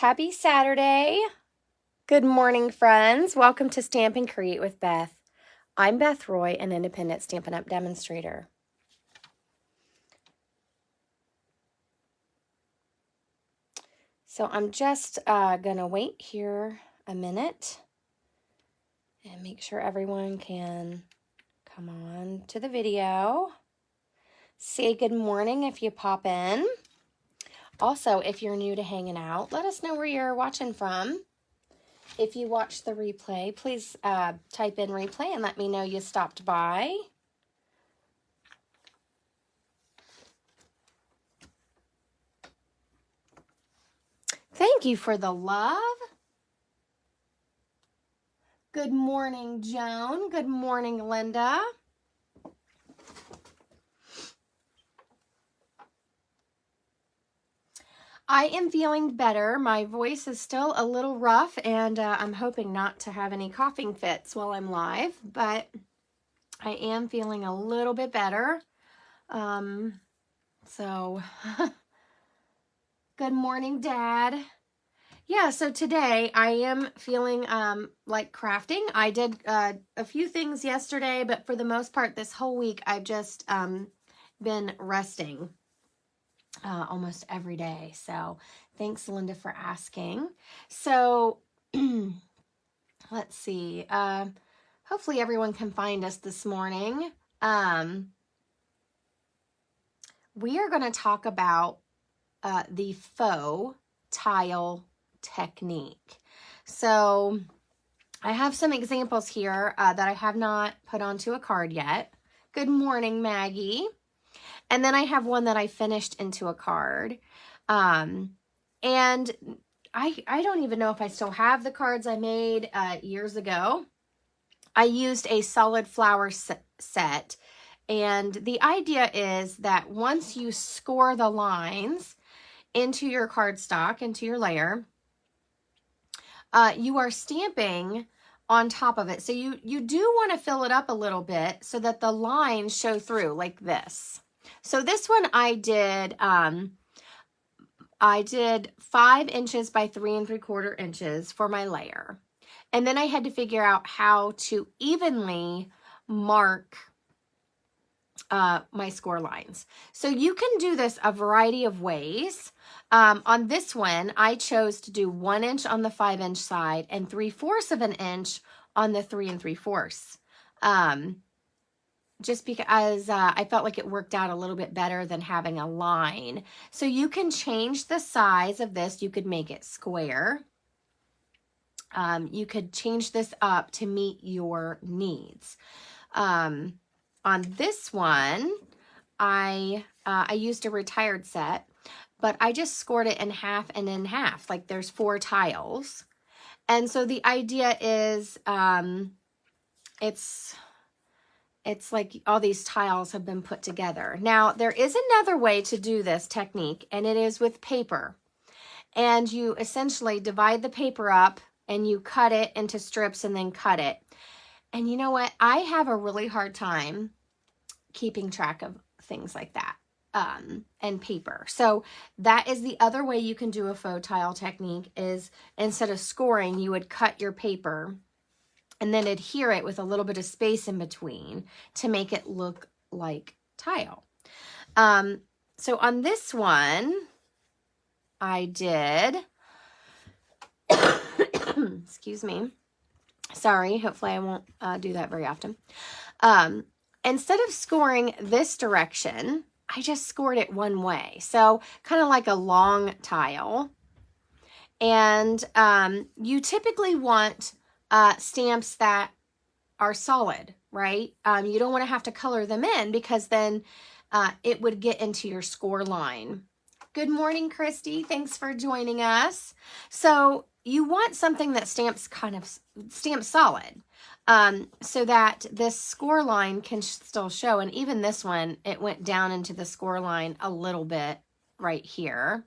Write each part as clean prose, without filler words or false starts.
Happy Saturday. Good morning, friends. Welcome to Stamp and Create with Beth. I'm Beth Roy, an independent Stampin' Up! Demonstrator. So I'm just going to wait here a minute and make sure everyone can come on to the video. Say good morning if you pop in. Also, if you're new to hanging out, let us know where you're watching from. If you watch the replay, please type in replay and let me know you stopped by. Thank you for the love. Good morning, Joan. Good morning, Linda. I am feeling better. My voice is still a little rough, and I'm hoping not to have any coughing fits while I'm live, but I am feeling a little bit better. So good morning, Dad. Yeah, so today I am feeling like crafting. I did a few things yesterday, but for the most part this whole week I've just been resting almost every day. So thanks, Linda, for asking. So let's see. Hopefully everyone can find us this morning. We are going to talk about the faux tile technique. So I have some examples here that I have not put onto a card yet. Good morning, Maggie. And then I have one that I finished into a card. And I don't even know if I still have the cards I made years ago. I used a solid flower set. And the idea is that once you score the lines into your cardstock, into your layer, you are stamping on top of it. So you do want to fill it up a little bit so that the lines show through like this. So this one I did 5 inches by 3 3/4 inches for my layer. And then I had to figure out how to evenly mark my score lines. So you can do this a variety of ways. On this one, I chose to do 1 inch on the 5 inch side and 3/4 of an inch on the 3 3/4. Just because I felt like it worked out a little bit better than having a line. So you can change the size of this. You could make it square. You could change this up to meet your needs. On this one, I used a retired set, but I just scored it in half and in half. Like there's 4 tiles. And so the idea is it's like all these tiles have been put together. Now, there is another way to do this technique, and it is with paper. And you essentially divide the paper up and you cut it into strips and then cut it. And you know what? I have a really hard time keeping track of things like that and paper. So that is the other way you can do a faux tile technique is instead of scoring, you would cut your paper and then adhere it with a little bit of space in between to make it look like tile. So on this one, I did, excuse me, sorry, hopefully I won't do that very often. Instead of scoring this direction, I just scored it one way. So kind of like a long tile. And you typically want stamps that are solid, right? You don't want to have to color them in because then it would get into your score line. Good morning, Christy. Thanks for joining us. So you want something that stamps solid so that this score line can still show. And even this one, it went down into the score line a little bit right here.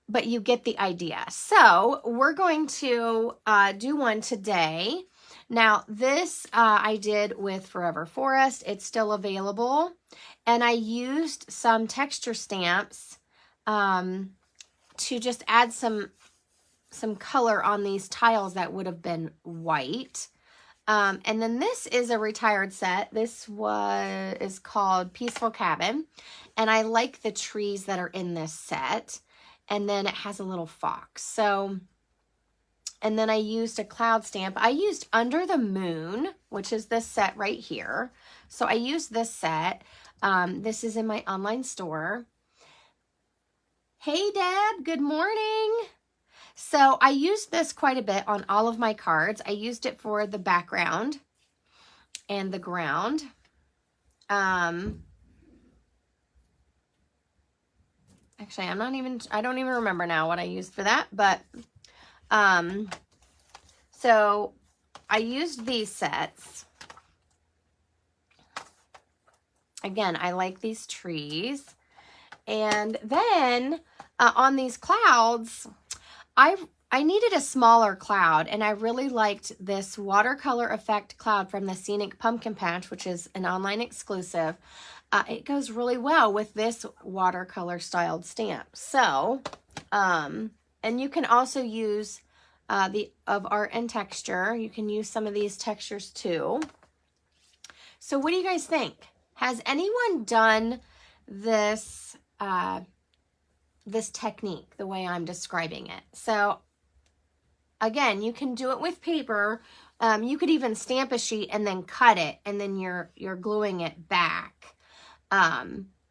But you get the idea. So we're going to do one today. Now this I did with Forever Forest. It's still available. And I used some texture stamps to just add some color on these tiles that would have been white. And then this is a retired set. This is called Peaceful Cabin. And I like the trees that are in this set. And then it has a little fox. So, and then I used a cloud stamp. I used Under the Moon, which is this set right here. So I used this set. This is in my online store. Hey, Deb, good morning. So I used this quite a bit on all of my cards. I used it for the background and the ground. Actually, I don't even remember now what I used for that, but, so I used these sets. Again, I like these trees. And then, on these clouds, I needed a smaller cloud, and I really liked this watercolor effect cloud from the Scenic Pumpkin Patch, which is an online exclusive. It goes really well with this watercolor styled stamp. So, and you can also use the of Art and Texture. You can use some of these textures too. So what do you guys think? Has anyone done this this technique the way I'm describing it? So again, you can do it with paper. You could even stamp a sheet and then cut it, and then you're gluing it back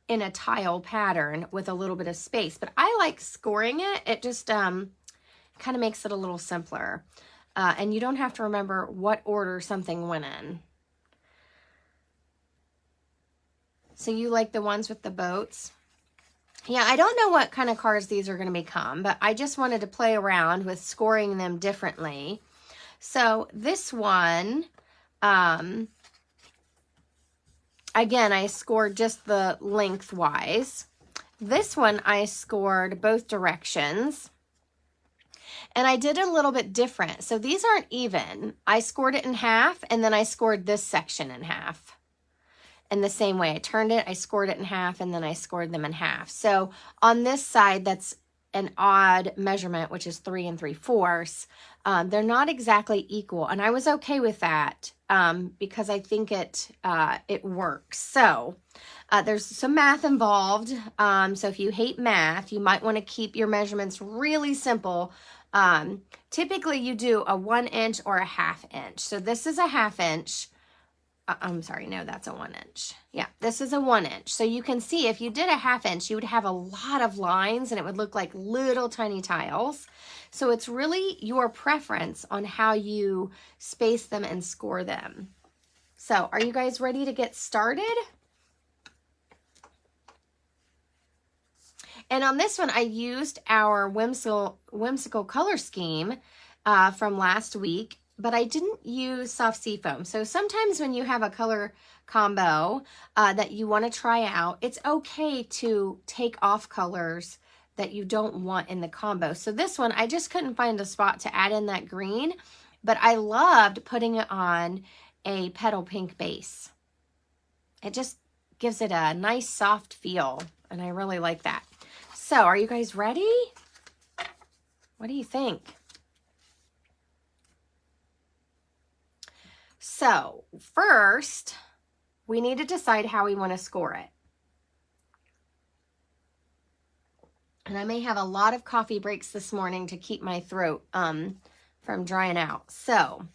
in a tile pattern with a little bit of space. But I like scoring it. It just kind of makes it a little simpler. And you don't have to remember what order something went in. So you like the ones with the boats? Yeah, I don't know what kind of cards these are going to become, but I just wanted to play around with scoring them differently. So this one, again, I scored just the lengthwise. This one, I scored both directions. And I did it a little bit different. So these aren't even. I scored it in half, and then I scored this section in half. In the same way, I turned it, I scored it in half, and then I scored them in half. So on this side, that's an odd measurement, which is 3 3/4. They're not exactly equal, and I was okay with that because I think it works. So there's some math involved. So if you hate math, you might want to keep your measurements really simple. Typically, you do a 1 inch or a 1/2 inch. So this is a 1/2 inch. I'm sorry, no, that's a 1 inch. Yeah, this is a 1 inch. So you can see if you did a 1/2 inch, you would have a lot of lines and it would look like little tiny tiles. So it's really your preference on how you space them and score them. So are you guys ready to get started? And on this one, I used our whimsical color scheme from last week. But I didn't use soft seafoam. So sometimes when you have a color combo that you want to try out, it's okay to take off colors that you don't want in the combo. So this one, I just couldn't find a spot to add in that green, but I loved putting it on a petal pink base. It just gives it a nice soft feel, and I really like that. So are you guys ready? What do you think? So first, we need to decide how we want to score it. And I may have a lot of coffee breaks this morning to keep my throat from drying out. So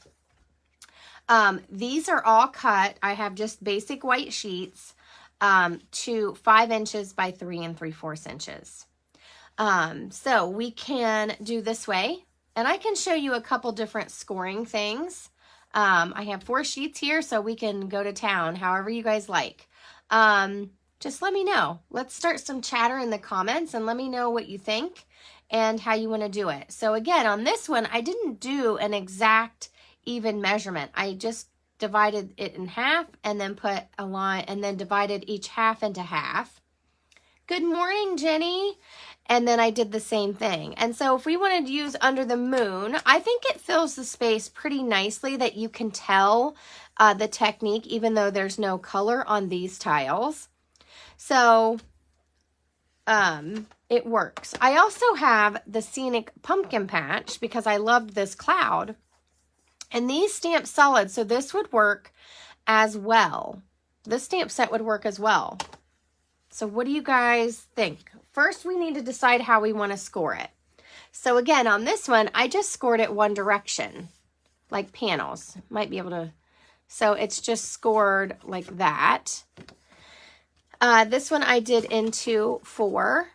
these are all cut. I have just basic white sheets to 5 inches by 3 3/4 inches. So we can do this way, and I can show you a couple different scoring things. I have 4 sheets here, so we can go to town however you guys like. Just let me know. Let's start some chatter in the comments and let me know what you think and how you want to do it. So again, on this one, I didn't do an exact even measurement. I just divided it in half and then put a line and then divided each half into half. Good morning, Jenny. And then I did the same thing. And so if we wanted to use Under the Moon, I think it fills the space pretty nicely that you can tell the technique, even though there's no color on these tiles. So it works. I also have the Scenic Pumpkin Patch because I loved this cloud. And these stamp solid, so this would work as well. This stamp set would work as well. So what do you guys think? First, we need to decide how we want to score it. So again, on this one, I just scored it one direction, like panels. Might be able to, so it's just scored like that. This one I did into 4.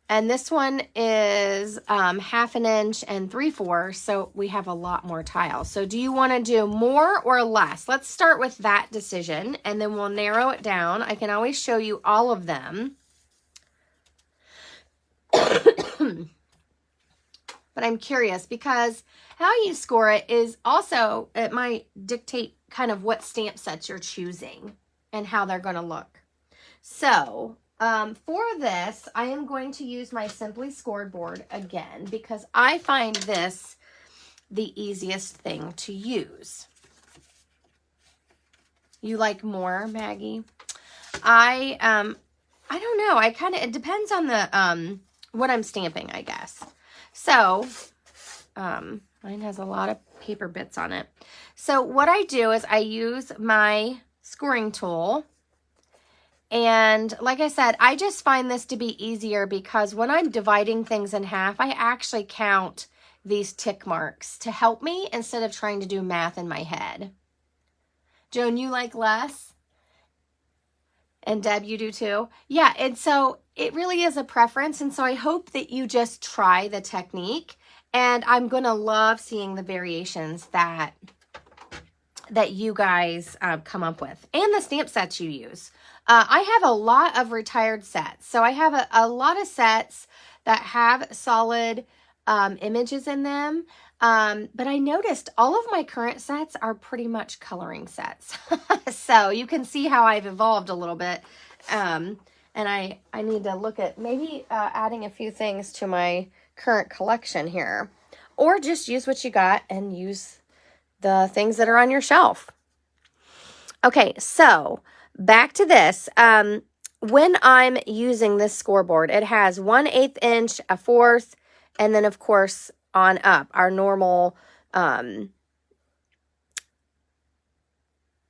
And this one is 1/2 inch and 3/4, so we have a lot more tiles. So do you want to do more or less? Let's start with that decision, and then we'll narrow it down. I can always show you all of them. But I'm curious because how you score it is also, it might dictate kind of what stamp sets you're choosing and how they're going to look. So for this, I am going to use my Simply Scored board again because I find this the easiest thing to use. You like more, Maggie? I don't know. I kind of, it depends on the what I'm stamping, I guess. So mine has a lot of paper bits on it. So what I do is I use my scoring tool. And like I said, I just find this to be easier because when I'm dividing things in half, I actually count these tick marks to help me instead of trying to do math in my head. Joan, you like less? And Deb, you do too? Yeah, and so it really is a preference. And so I hope that you just try the technique. And I'm going to love seeing the variations that you guys come up with and the stamp sets you use. I have a lot of retired sets. So I have a lot of sets that have solid images in them. But I noticed all of my current sets are pretty much coloring sets. So you can see how I've evolved a little bit. And I need to look at maybe adding a few things to my current collection here. Or just use what you got and use the things that are on your shelf. Okay, so back to this. When I'm using this scoreboard, it has 1/8 inch, 1/4, and then of course on up, our normal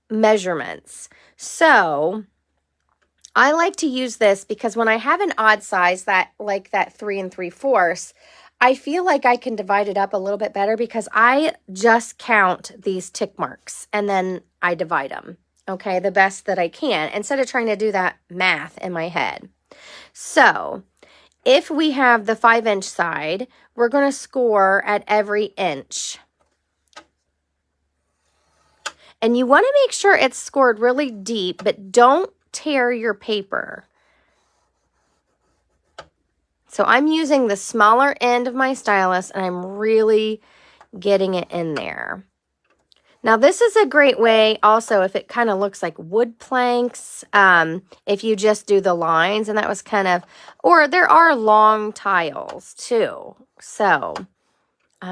measurements. So I like to use this because when I have an odd size like that 3 3/4, I feel like I can divide it up a little bit better because I just count these tick marks and then I divide them, okay, the best that I can instead of trying to do that math in my head. So if we have the 5-inch side, we're going to score at every inch. And you want to make sure it's scored really deep, but don't tear your paper. So I'm using the smaller end of my stylus and I'm really getting it in there. Now this is a great way also if it kind of looks like wood planks, if you just do the lines, and that was kind of, or there are long tiles too. So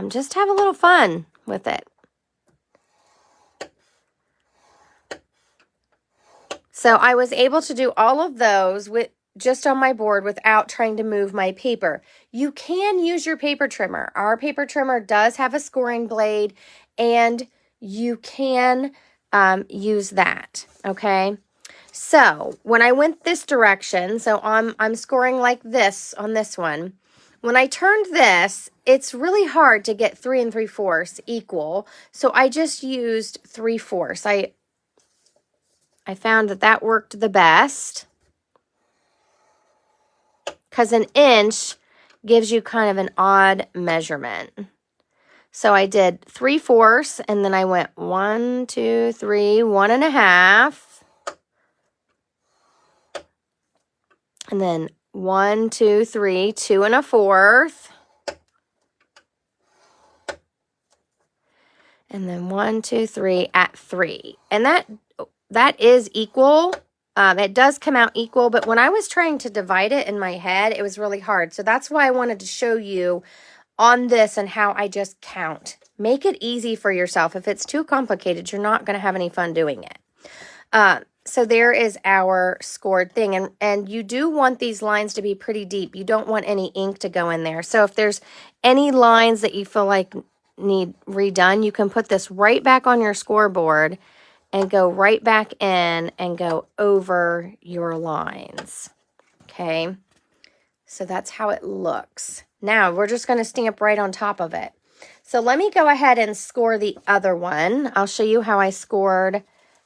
just have a little fun with it. So I was able to do all of those with just on my board without trying to move my paper. You can use your paper trimmer. Our paper trimmer does have a scoring blade, and you can use that, okay? So when I went this direction, so I'm scoring like this on this one. When I turned this, it's really hard to get 3 3/4 equal, so I just used 3/4. I found that worked the best because an inch gives you kind of an odd measurement. So I did 3/4 and then I went 1, 2, 3, 1 1/2. And then 1, 2, 3, 2 1/4. And then 1, 2, 3 at 3. And that is equal. It does come out equal, but when I was trying to divide it in my head, it was really hard. So that's why I wanted to show you on this and how I just count. Make it easy for yourself. If it's too complicated, you're not going to have any fun doing it. so there is our scored thing. And you do want these lines to be pretty deep. You don't want any ink to go in there. So if there's any lines that you feel like need redone, you can put this right back on your scoreboard and go right back in and go over your lines. Okay, so that's how it looks. Now we're just going to stamp right on top of it. So let me go ahead and score the other one. I'll show you how I scored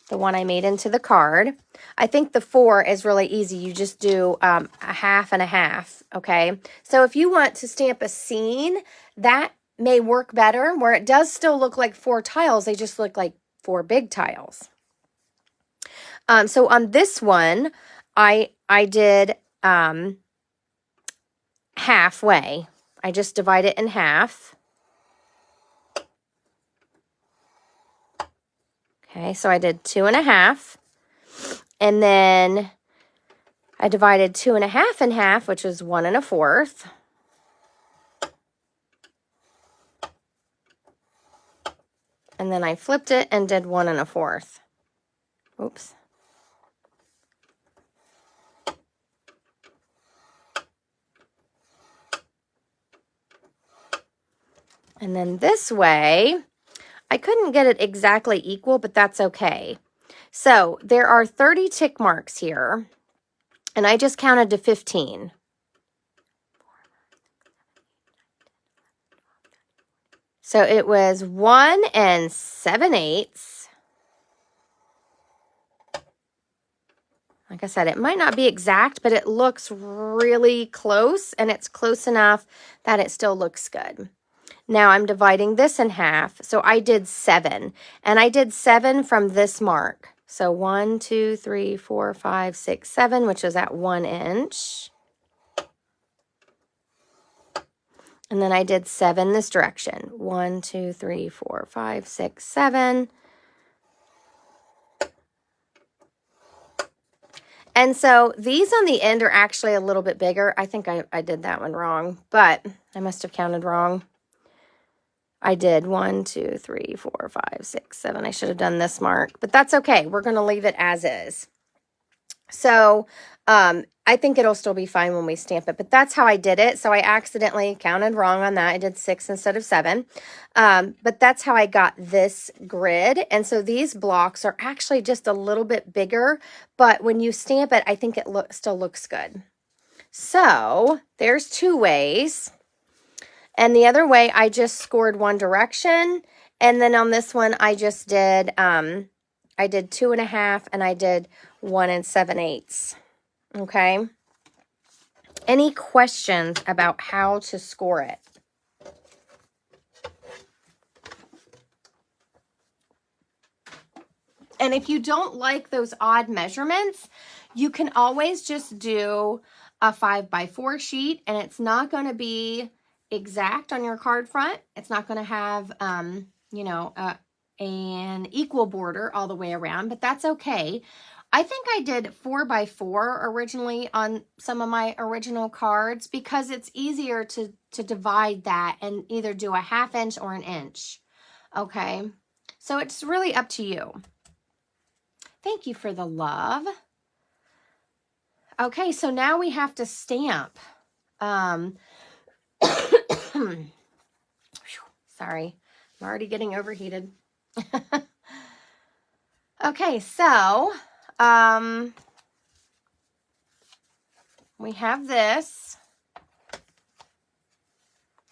the one I made into the card. I think the 4 is really easy. You just do a half and a half, okay? So if you want to stamp a scene, that may work better, where it does still look like 4 tiles. They just look like 4 big tiles. So on this one, I did halfway. I just divide it in half. Okay, so I did 2.5, and then I divided 2.5 in half, which is 1 1/4. And then I flipped it and did 1 1/4. Oops. And then this way, I couldn't get it exactly equal, but that's okay. So there are 30 tick marks here, and I just counted to 15. So it was 1 7/8. Like I said, it might not be exact, but it looks really close, and it's close enough that it still looks good. Now I'm dividing this in half. So I did 7, and I did 7 from this mark. So 1, 2, 3, 4, 5, 6, 7, which is at 1 inch. And then I did 7 this direction. 1, 2, 3, 4, 5, 6, 7. And so these on the end are actually a little bit bigger. I think I did that one wrong, but I must have counted wrong. I did 1, 2, 3, 4, 5, 6, 7. I should have done this mark, but that's okay. We're going to leave it as is. So I think it'll still be fine when we stamp it, but that's how I did it. So I accidentally counted wrong on that. I did 6 instead of 7. But that's how I got this grid. And so these blocks are actually just a little bit bigger, but when you stamp it, I think it still looks good. So there's 2 ways. And the other way, I just scored one direction. And then on this one, I just did, I did 2.5, and I did 1 7/8. Okay. Any questions about how to score it? And if you don't like those odd measurements, you can always just do a 5x4 sheet, and it's not going to be exact on your card front. It's not going to have, you know, an equal border all the way around, but that's okay. I think I did 4x4 originally on some of my original cards because it's easier to divide that and either do a 1/2 inch or an inch. Okay, so it's really up to you. Thank you for the love. Okay, so now we have to stamp. Sorry, I'm already getting overheated. Okay, so we have this.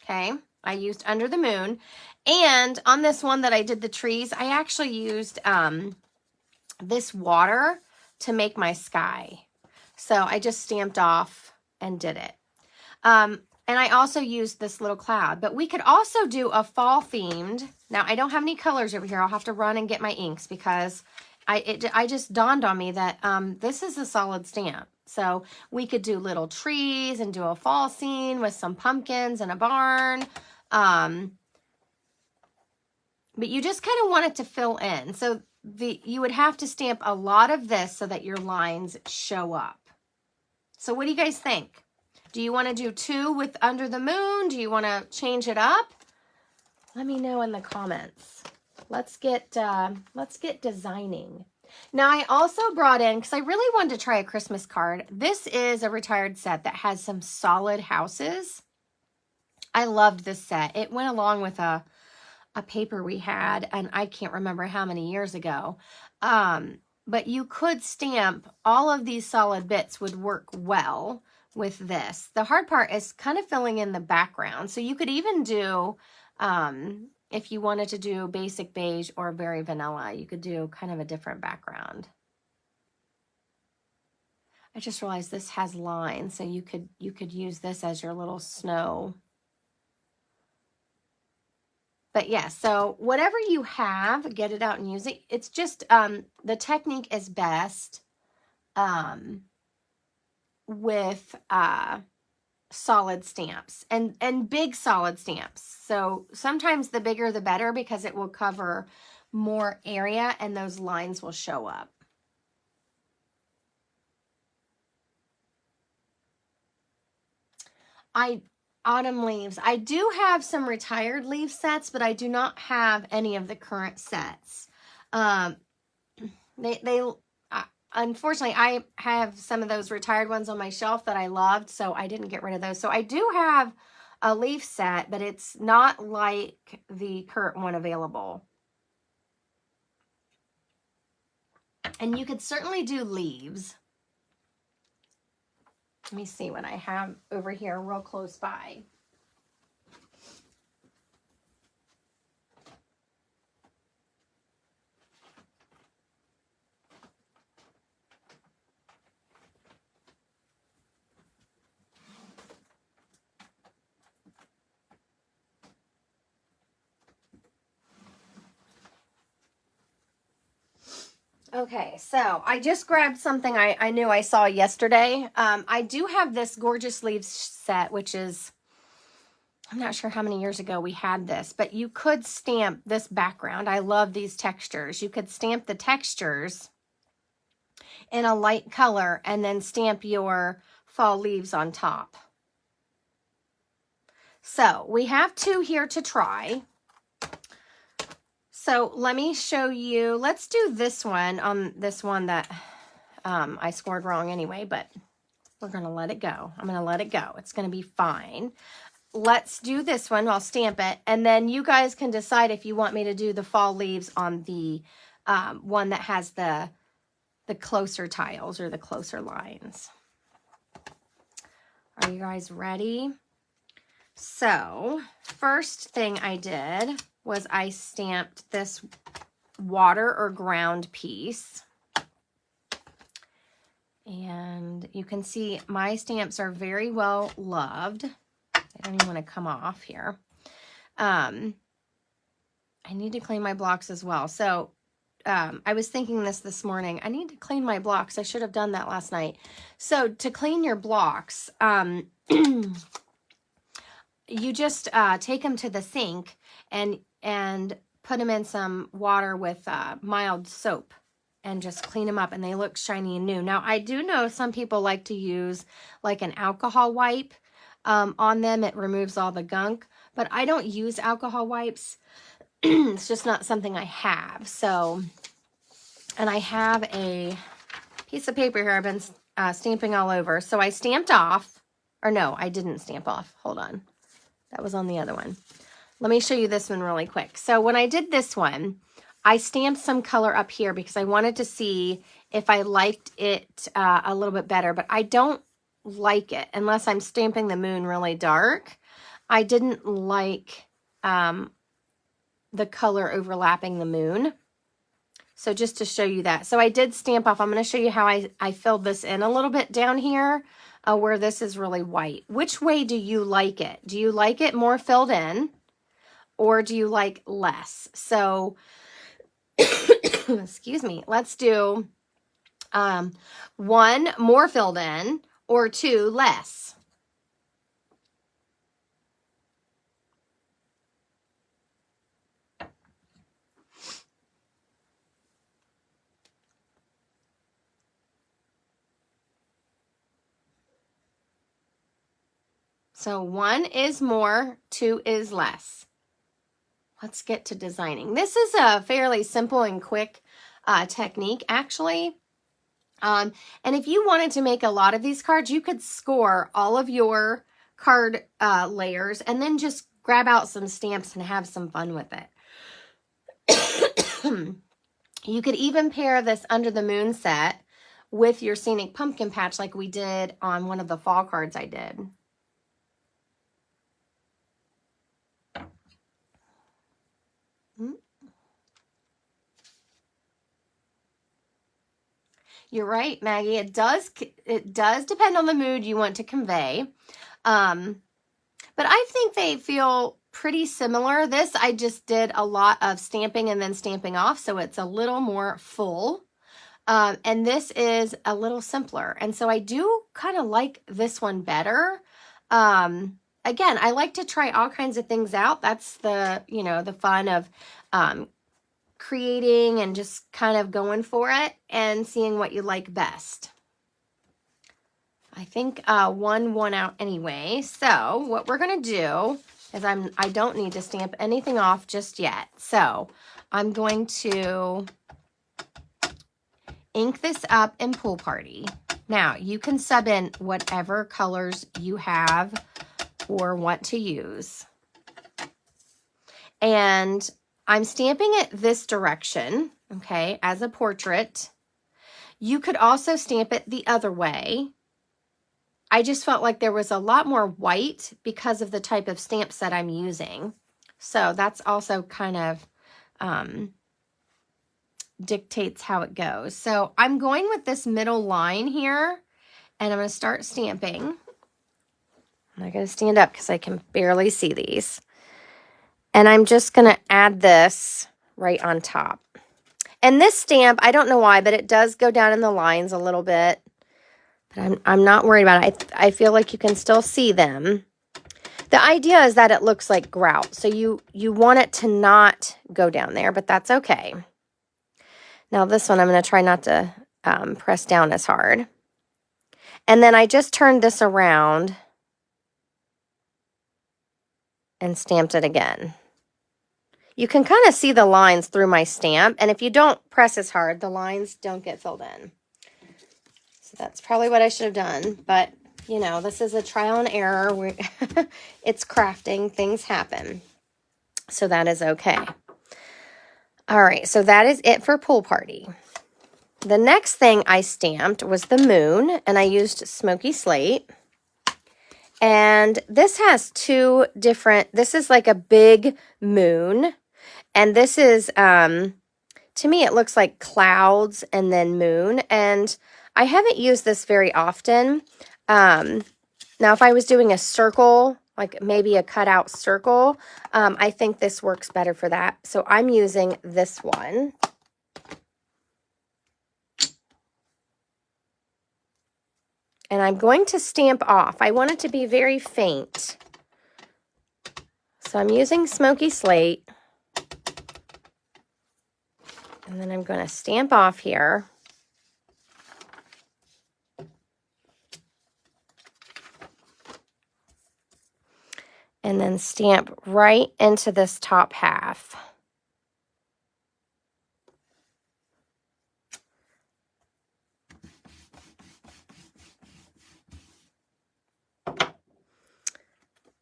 Okay, I used Under the Moon. And on this one that I did the trees, I actually used this water to make my sky. So I just stamped off and did it. And I also used this little cloud, but we could also do a fall themed. Now I don't have any colors over here. I'll have to run and get my inks because I just dawned on me that this is a solid stamp. So we could do little trees and do a fall scene with some pumpkins and a barn. But you just kind of want it to fill in. So you would have to stamp a lot of this so that your lines show up. So what do you guys think? Do you want to do 2 with Under the Moon? Do you want to change it up? Let me know in the comments. Let's get designing. Now, I also brought in, because I really wanted to try a Christmas card. This is a retired set that has some solid houses. I loved this set. It went along with a paper we had, and I can't remember how many years ago. But you could stamp all of these solid bits would work well with this. The hard part is kind of filling in the background. So you could even do, if you wanted to do basic beige or very vanilla, you could do kind of a different background. I just realized this has lines, so you could use this as your little snow. But yeah, so whatever you have, get it out and use it. It's just, the technique is best with solid stamps and big solid stamps. So sometimes the bigger the better, because it will cover more area and those lines will show up. Autumn leaves. I do have some retired leaf sets, but I do not have any of the current sets. Unfortunately, I have some of those retired ones on my shelf that I loved, so I didn't get rid of those. So I do have a leaf set, but it's not like the current one available. And you could certainly do leaves. Let me see what I have over here real close by. Okay, so I just grabbed something I knew I saw yesterday. I do have this gorgeous leaves set, which is, I'm not sure how many years ago we had this, but you could stamp this background. I love these textures. You could stamp the textures in a light color and then stamp your fall leaves on top. So we have two here to try. So let me show you, let's do this one on this one that I scored wrong anyway, but we're going to let it go. I'm going to let it go. It's going to be fine. Let's do this one. I'll stamp it. And then you guys can decide if you want me to do the fall leaves on the one that has the closer tiles or the closer lines. Are you guys ready? So first thing I did was I stamped this water or ground piece. And you can see my stamps are very well loved. They don't even want to come off here. I need to clean my blocks as well. So I was thinking this morning. I need to clean my blocks. I should have done that last night. So to clean your blocks, you just take them to the sink and put them in some water with mild soap and just clean them up, and they look shiny and new. Now, I do know some people like to use like an alcohol wipe on them. It removes all the gunk, but I don't use alcohol wipes. It's just not something I have. So, and I have a piece of paper here I've been stamping all over. So I stamped off, or no, I didn't stamp off. Hold on. That was on the other one. Let me show you this one really quick. So when I did this one, I stamped some color up here because I wanted to see if I liked it a little bit better, but I don't like it unless I'm stamping the moon really dark. I didn't like the color overlapping the moon. So just to show you that. So I did stamp off. I'm going to show you how I filled this in a little bit down here where this is really white. Which way do you like it? Do you like it more filled in, or do you like less? So, excuse me, let's do 1 more filled in or 2 less. So 1 is more, 2 is less. Let's get to designing. This is a fairly simple and quick technique, actually. And if you wanted to make a lot of these cards, you could score all of your card layers and then just grab out some stamps and have some fun with it. You could even pair this Under the Moon set with your Scenic Pumpkin Patch like we did on one of the fall cards I did. You're right, Maggie. It does depend on the mood you want to convey. But I think they feel pretty similar. This, I just did a lot of stamping and then stamping off, so it's a little more full. And this is a little simpler. And so I do kind of like this one better. Again, I like to try all kinds of things out. That's the, you know, the fun of creating and just kind of going for it and seeing what you like best. I think one won out anyway. So what we're going to do is I don't need to stamp anything off just yet. So I'm going to ink this up in Pool Party. Now you can sub in whatever colors you have or want to use. And I'm stamping it this direction, okay, as a portrait. You could also stamp it the other way. I just felt like there was a lot more white because of the type of stamp set I'm using. So that's also kind of dictates how it goes. So I'm going with this middle line here, and I'm going to start stamping. I'm not going to stand up because I can barely see these. And I'm just going to add this right on top. And this stamp, I don't know why, but it does go down in the lines a little bit. But I'm not worried about it. I feel like you can still see them. The idea is that it looks like grout. So you want it to not go down there, but that's okay. Now this one, I'm going to try not to press down as hard. And then I just turned this around and stamped it again. You can kind of see the lines through my stamp, and if you don't press as hard, the lines don't get filled in. So that's probably what I should have done, but you know, this is a trial and error. It's crafting, things happen. So that is okay. All right, so that is it for Pool Party. The next thing I stamped was the moon, and I used Smoky Slate. And this has two different, this is like a big moon. And this is, to me, it looks like clouds and then moon. And I haven't used this very often. Now, if I was doing a circle, like maybe a cutout circle, I think this works better for that. So I'm using this one. And I'm going to stamp off. I want it to be very faint. So I'm using Smoky Slate. And then I'm going to stamp off here. And then stamp right into this top half.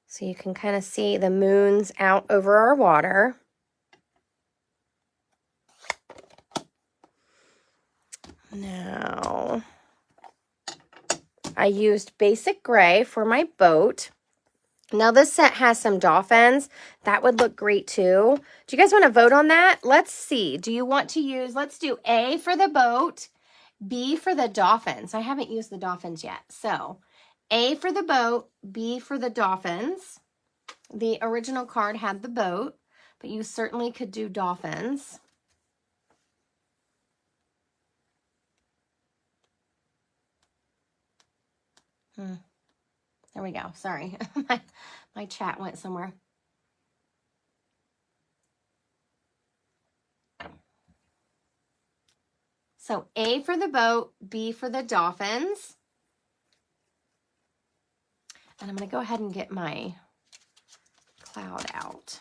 So you can kind of see the moons out over our water. Now, I used basic gray for my boat. Now, this set has some dolphins. That would look great, too. Do you guys want to vote on that? Let's see. Do you want to use, let's do A for the boat, B for the dolphins. I haven't used the dolphins yet. So, A for the boat, B for the dolphins. The original card had the boat, but you certainly could do dolphins. There we go. Sorry. my chat went somewhere. So A for the boat, B for the dolphins. And I'm going to go ahead and get my cloud out.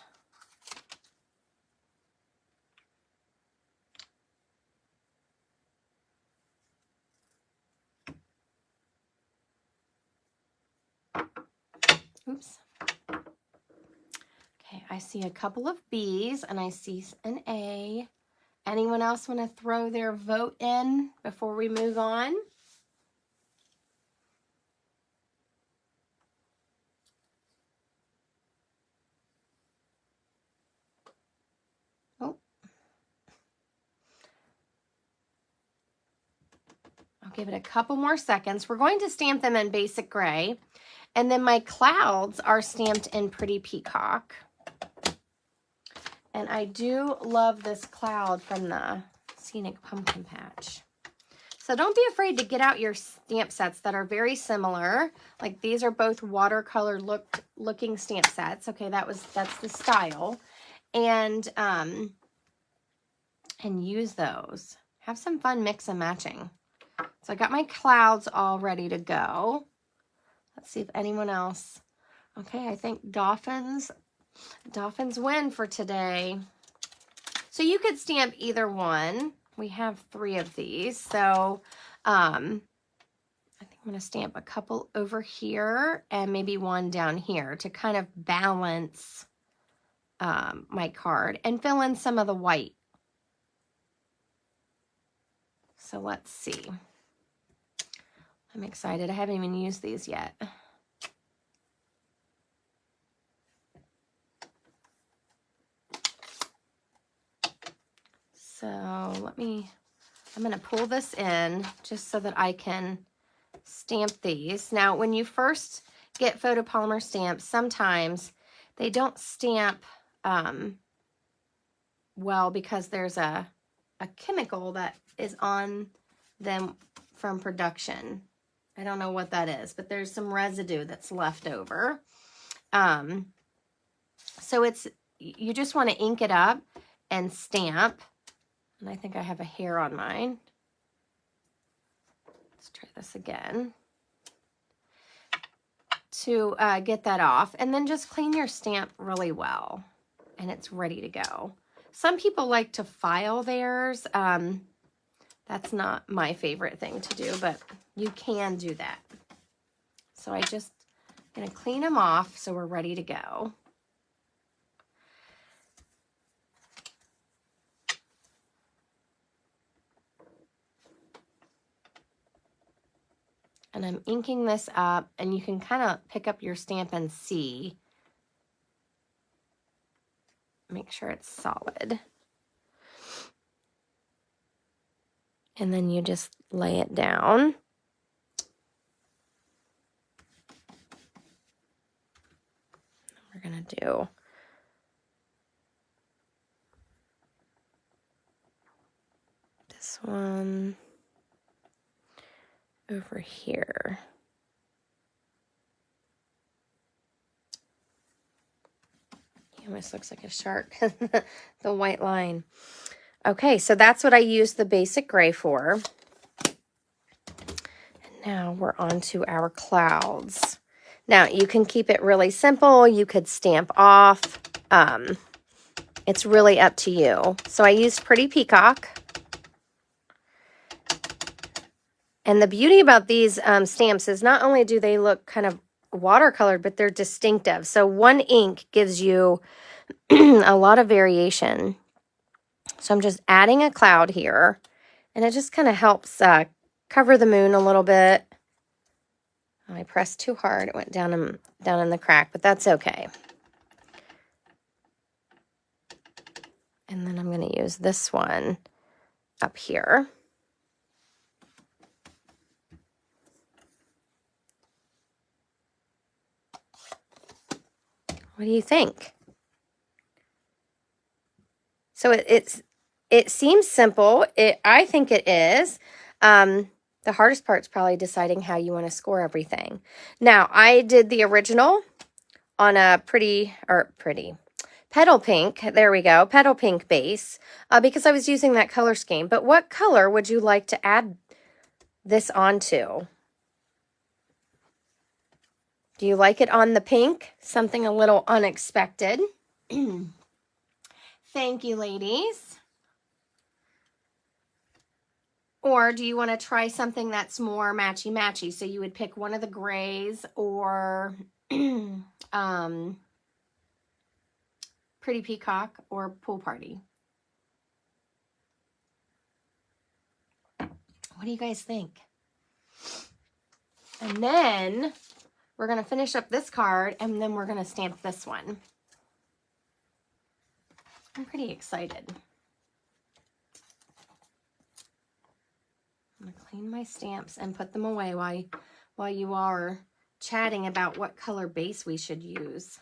Oops. Okay, I see a couple of B's and I see an A. Anyone else want to throw their vote in before we move on? Oh. I'll give it a couple more seconds. We're going to stamp them in basic gray. And then my clouds are stamped in Pretty Peacock. And I do love this cloud from the Scenic Pumpkin Patch. So don't be afraid to get out your stamp sets that are very similar. Like these are both watercolor looking stamp sets. Okay, that's the style. And use those. Have some fun mix and matching. So I got my clouds all ready to go. Let's see if anyone else. Okay, I think Dolphins win for today. So you could stamp either one. We have 3 of these. So I think I'm going to stamp a couple over here and maybe one down here to kind of balance my card and fill in some of the white. So let's see. I'm excited. I haven't even used these yet. So I'm going to pull this in just so that I can stamp these. Now, when you first get photopolymer stamps, sometimes they don't stamp well because there's a chemical that is on them from production. I don't know what that is, but there's some residue that's left over. So you just want to ink it up and stamp. And I think I have a hair on mine. Let's try this again. To get that off. And then just clean your stamp really well. And it's ready to go. Some people like to file theirs. That's not my favorite thing to do, but you can do that. So I just going to clean them off so we're ready to go. And I'm inking this up, and you can kind of pick up your stamp and see. Make sure it's solid. And then you just lay it down. We're going to do this one over here. He almost looks like a shark, the white line. Okay, so that's what I used the basic gray for. And now we're on to our clouds. Now, you can keep it really simple. You could stamp off. It's really up to you. So I used Pretty Peacock. And the beauty about these stamps is not only do they look kind of watercolored, but they're distinctive. So one ink gives you a lot of variation. So I'm just adding a cloud here, and it just kind of helps cover the moon a little bit. Oh, I pressed too hard. It went down in the crack, but that's okay. And then I'm going to use this one up here. What do you think? So it seems simple. I think it is. The hardest part is probably deciding how you want to score everything. Now, I did the original on a pretty petal pink. There we go, petal pink base, because I was using that color scheme. But what color would you like to add this onto? Do you like it on the pink? Something a little unexpected. Thank you, ladies. Or do you want to try something that's more matchy-matchy? So you would pick one of the grays or Pretty Peacock or Pool Party. What do you guys think? And then we're going to finish up this card, and then we're going to stamp this one. I'm pretty excited. I'm going to clean my stamps and put them away while you are chatting about what color base we should use.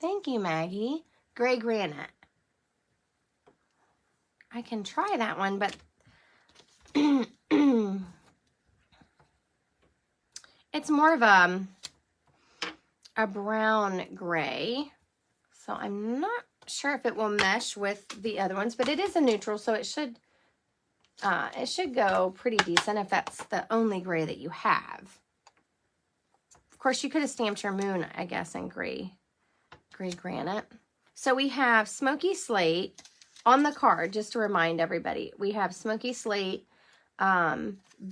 Thank you, Maggie. Gray Granite. I can try that one, but it's more of a brown gray. So I'm not sure if it will mesh with the other ones, but it is a neutral, so it should go pretty decent if that's the only gray that you have. Of course, you could have stamped your moon, I guess, in gray granite. So we have Smoky Slate on the card, just to remind everybody. We have Smoky Slate,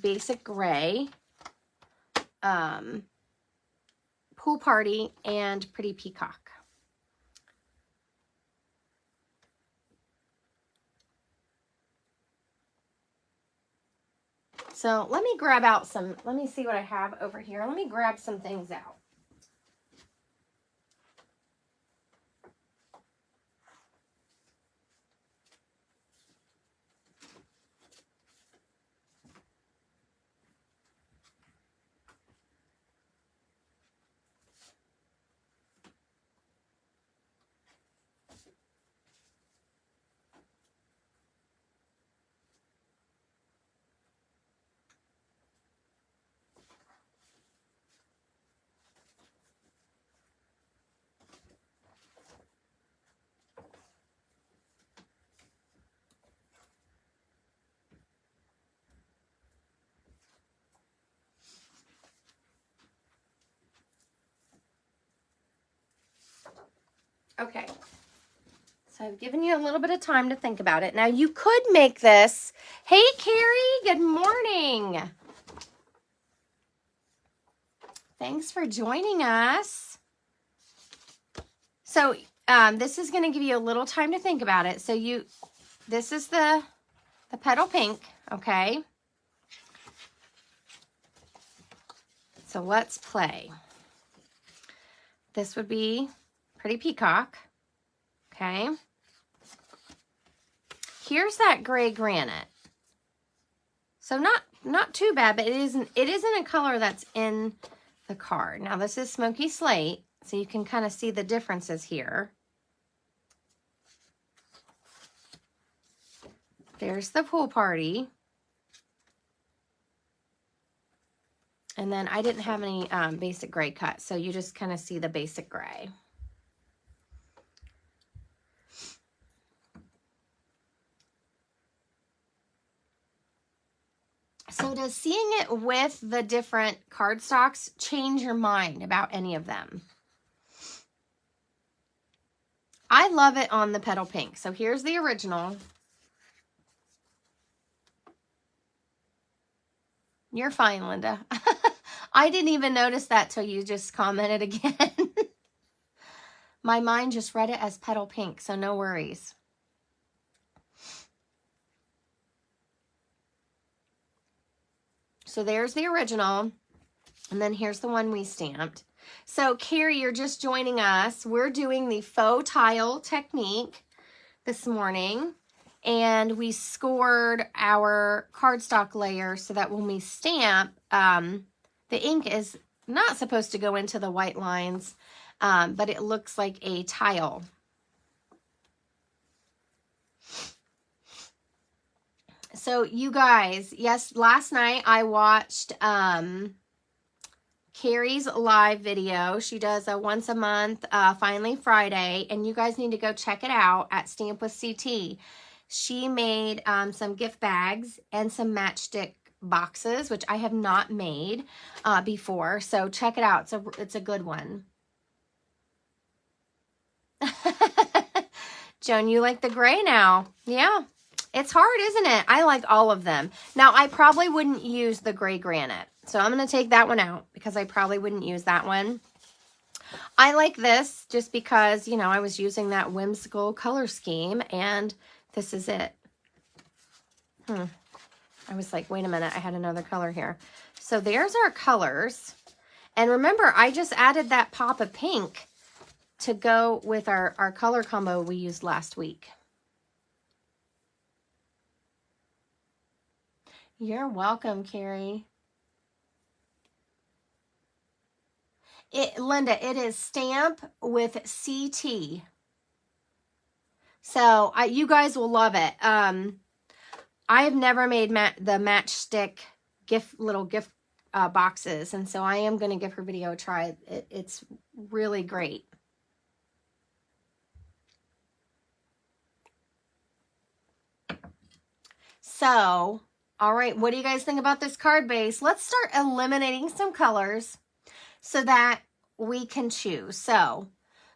Basic Gray, Pool Party, and Pretty Peacock. So let me grab out some, let me see what I have over here. Let me grab some things out. Okay, so I've given you a little bit of time to think about it. Now you could make this. Hey, Carrie, good morning. Thanks for joining us. So this is going to give you a little time to think about it. So this is the petal pink, okay? So let's play. This would be Pretty Peacock, okay? Here's that gray granite. So not too bad, but it isn't a color that's in the card. Now this is Smoky Slate, so you can kind of see the differences here. There's the Pool Party. And then I didn't have any basic gray cut, so you just kind of see the basic gray. So does seeing it with the different cardstocks change your mind about any of them? I love it on the petal pink. So here's the original. You're fine, Linda. I didn't even notice that till you just commented again. My mind just read it as petal pink, so no worries. So there's the original, and then here's the one we stamped. So Carrie, you're just joining us. We're doing the faux tile technique this morning, and we scored our cardstock layer so that when we stamp, the ink is not supposed to go into the white lines, but it looks like a tile. So you guys, yes, last night I watched Carrie's live video. She does a once a month, Finally Friday, and you guys need to go check it out at Stamp with CT. She made some gift bags and some matchstick boxes, which I have not made before, so check it out. It's a good one. Joan, you like the gray now. Yeah, it's hard, isn't it? I like all of them. Now, I probably wouldn't use the gray granite, so I'm going to take that one out because I probably wouldn't use that one. I like this just because, you know, I was using that whimsical color scheme, and this is it. I was like, wait a minute, I had another color here. So there's our colors. And remember, I just added that pop of pink to go with our color combo we used last week. You're welcome, Carrie. Linda, it is Stamp with CT. So you guys will love it. I have never made the matchstick little gift boxes, and so I am going to give her video a try. It's really great. So, all right, what do you guys think about this card base? Let's start eliminating some colors so that we can choose. So,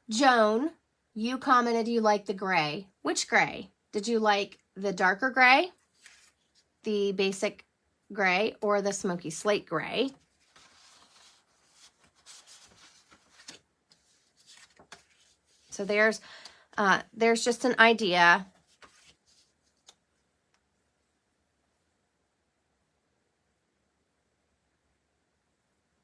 Joan, you commented you like the gray. Which gray? Did you like the darker gray, the basic gray, or the smoky slate gray? So there's just an idea.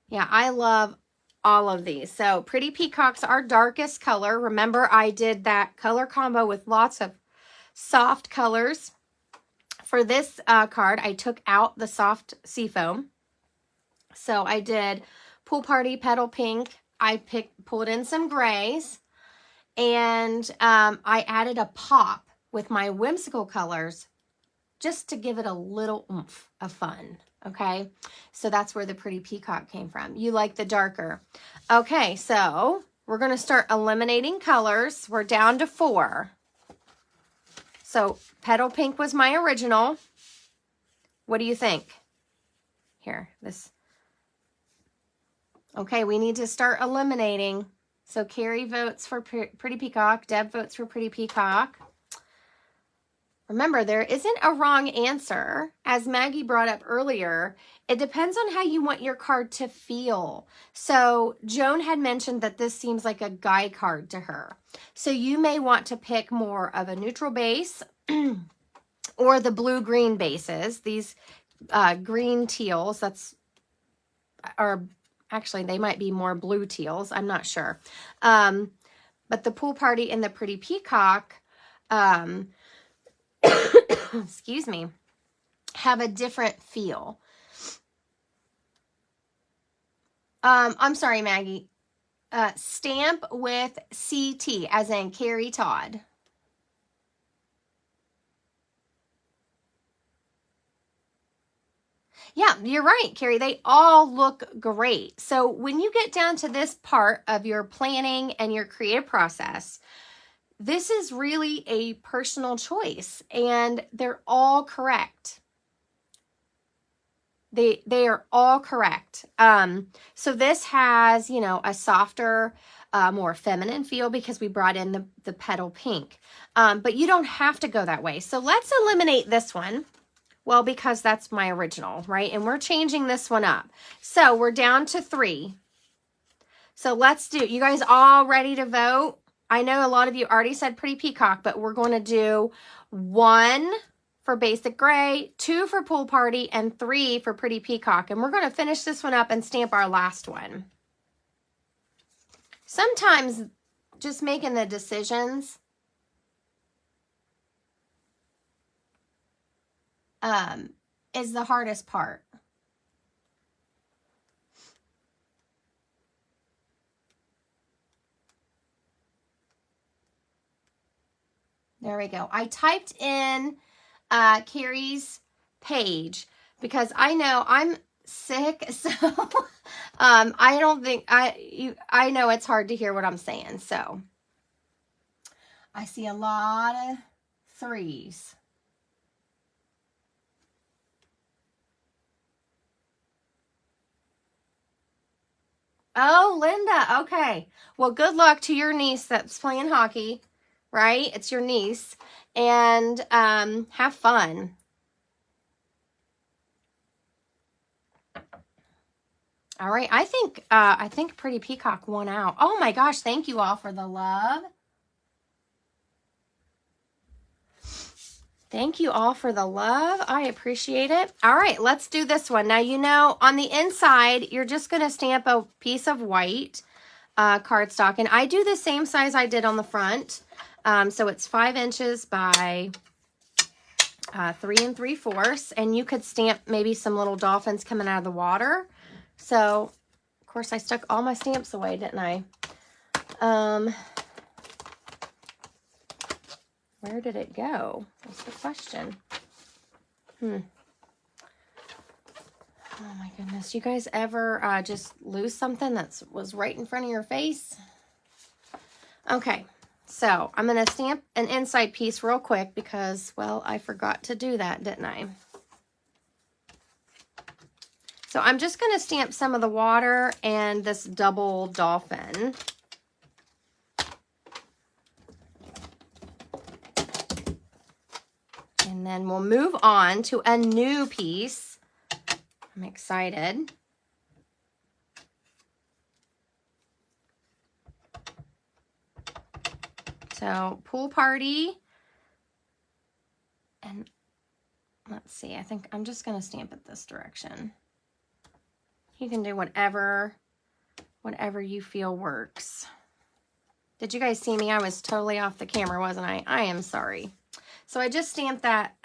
Yeah, I love all of these. So Pretty Peacock's our darkest color. Remember, I did that color combo with lots of soft colors. For this card, I took out the soft seafoam. So I did Pool Party Petal Pink. I pulled in some grays. And I added a pop with my whimsical colors just to give it a little oomph of fun. Okay, so that's where the Pretty Peacock came from. You like the darker. Okay, so we're going to start eliminating colors. We're down to 4. So Petal Pink was my original. What do you think? Here, this. Okay, we need to start eliminating. So Carrie votes for Pretty Peacock. Deb votes for Pretty Peacock. Remember, there isn't a wrong answer. As Maggie brought up earlier, it depends on how you want your card to feel. So Joan had mentioned that this seems like a guy card to her. So you may want to pick more of a neutral base or the blue-green bases. These green teals, actually, they might be more blue teals. I'm not sure. But the Pool Party and the Pretty Peacock, excuse me, have a different feel. I'm sorry, Maggie. Stamp with CT, as in Carrie Todd. Yeah, you're right, Carrie. They all look great. So when you get down to this part of your planning and your creative process, this is really a personal choice, and they're all correct. They are all correct. So this has, you know, a softer, more feminine feel because we brought in the petal pink. But you don't have to go that way. So let's eliminate this one. Well, because that's my original, right? And we're changing this one up. So we're down to 3. So let's do, you guys all ready to vote? I know a lot of you already said Pretty Peacock, but we're going to do 1 for Basic Gray, 2 for Pool Party, and 3 for Pretty Peacock. And we're going to finish this one up and stamp our last one. Sometimes just making the decisions is the hardest part. There we go. I typed in Carrie's page because I know I'm sick, so I don't think, I know it's hard to hear what I'm saying, so. I see a lot of 3s. Oh, Linda. Okay. Well, good luck to your niece that's playing hockey, right? It's your niece. And have fun. All right. I think Pretty Peacock won out. Oh my gosh. Thank you all for the love. Thank you all for the love. I appreciate it. All right, let's do this one. Now, you know, on the inside, you're just going to stamp a piece of white cardstock. And I do the same size I did on the front. So it's 5 inches by 3 3/4. And you could stamp maybe some little dolphins coming out of the water. So, of course, I stuck all my stamps away, didn't I? Where did it go? That's the question. Oh my goodness. You guys ever just lose something that was right in front of your face? Okay. So I'm going to stamp an inside piece real quick because, well, I forgot to do that, didn't I? So I'm just going to stamp some of the water and this double dolphin. And then we'll move on to a new piece. I'm excited. So pool party. And let's see, I think I'm just going to stamp it this direction. You can do whatever you feel works. Did you guys see me? I was totally off the camera, wasn't I? I am sorry. So I just stamped that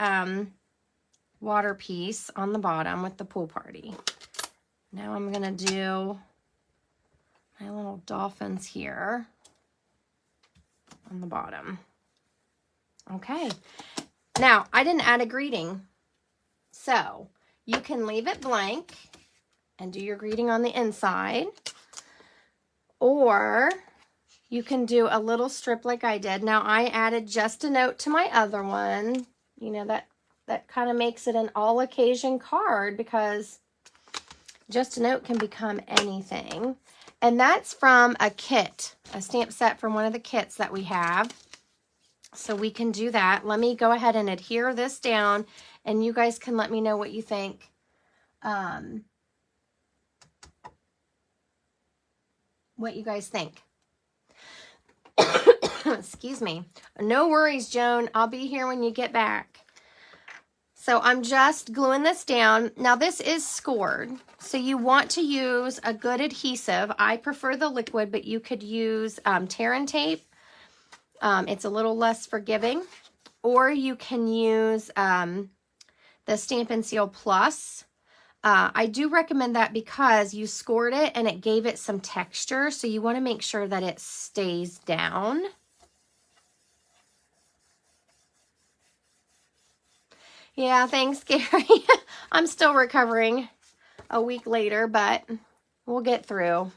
water piece on the bottom with the pool party. Now I'm going to do my little dolphins here on the bottom. Okay. Now, I didn't add a greeting. So you can leave it blank and do your greeting on the inside. Or you can do a little strip like I did. Now, I added just a note to my other one. You know, that kind of makes it an all-occasion card because just a note can become anything. And that's from a kit, a stamp set from one of the kits that we have. So we can do that. Let me go ahead and adhere this down, and you guys can let me know what you think. What you guys think. Excuse me. No worries, Joan. I'll be here when you get back. So I'm just gluing this down. Now this is scored, so you want to use a good adhesive. I prefer the liquid, but you could use tear and tape. It's a little less forgiving. Or you can use the Stampin' Seal Plus. I do recommend that because you scored it and it gave it some texture, so you want to make sure that it stays down. Yeah, thanks, Gary. I'm still recovering a week later, but we'll get through.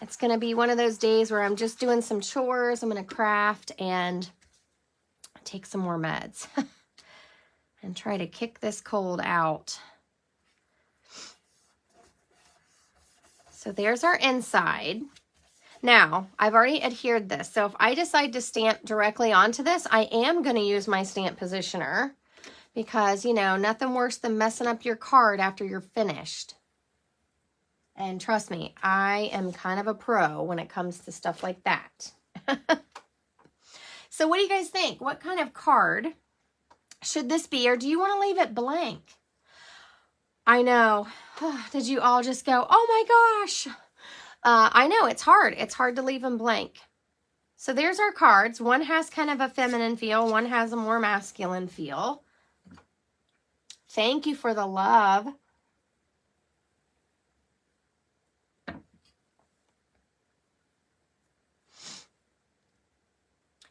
It's going to be one of those days where I'm just doing some chores. I'm going to craft and take some more meds and try to kick this cold out. So there's our inside. Now, I've already adhered this. So if I decide to stamp directly onto this, I am going to use my stamp positioner because, you know, nothing worse than messing up your card after you're finished. And trust me, I am kind of a pro when it comes to stuff like that. So what do you guys think? What kind of card should this be? Or do you want to leave it blank? I know. Did you all just go, oh my gosh? I know, it's hard. It's hard to leave them blank. So there's our cards. One has kind of a feminine feel. One has a more masculine feel. Thank you for the love.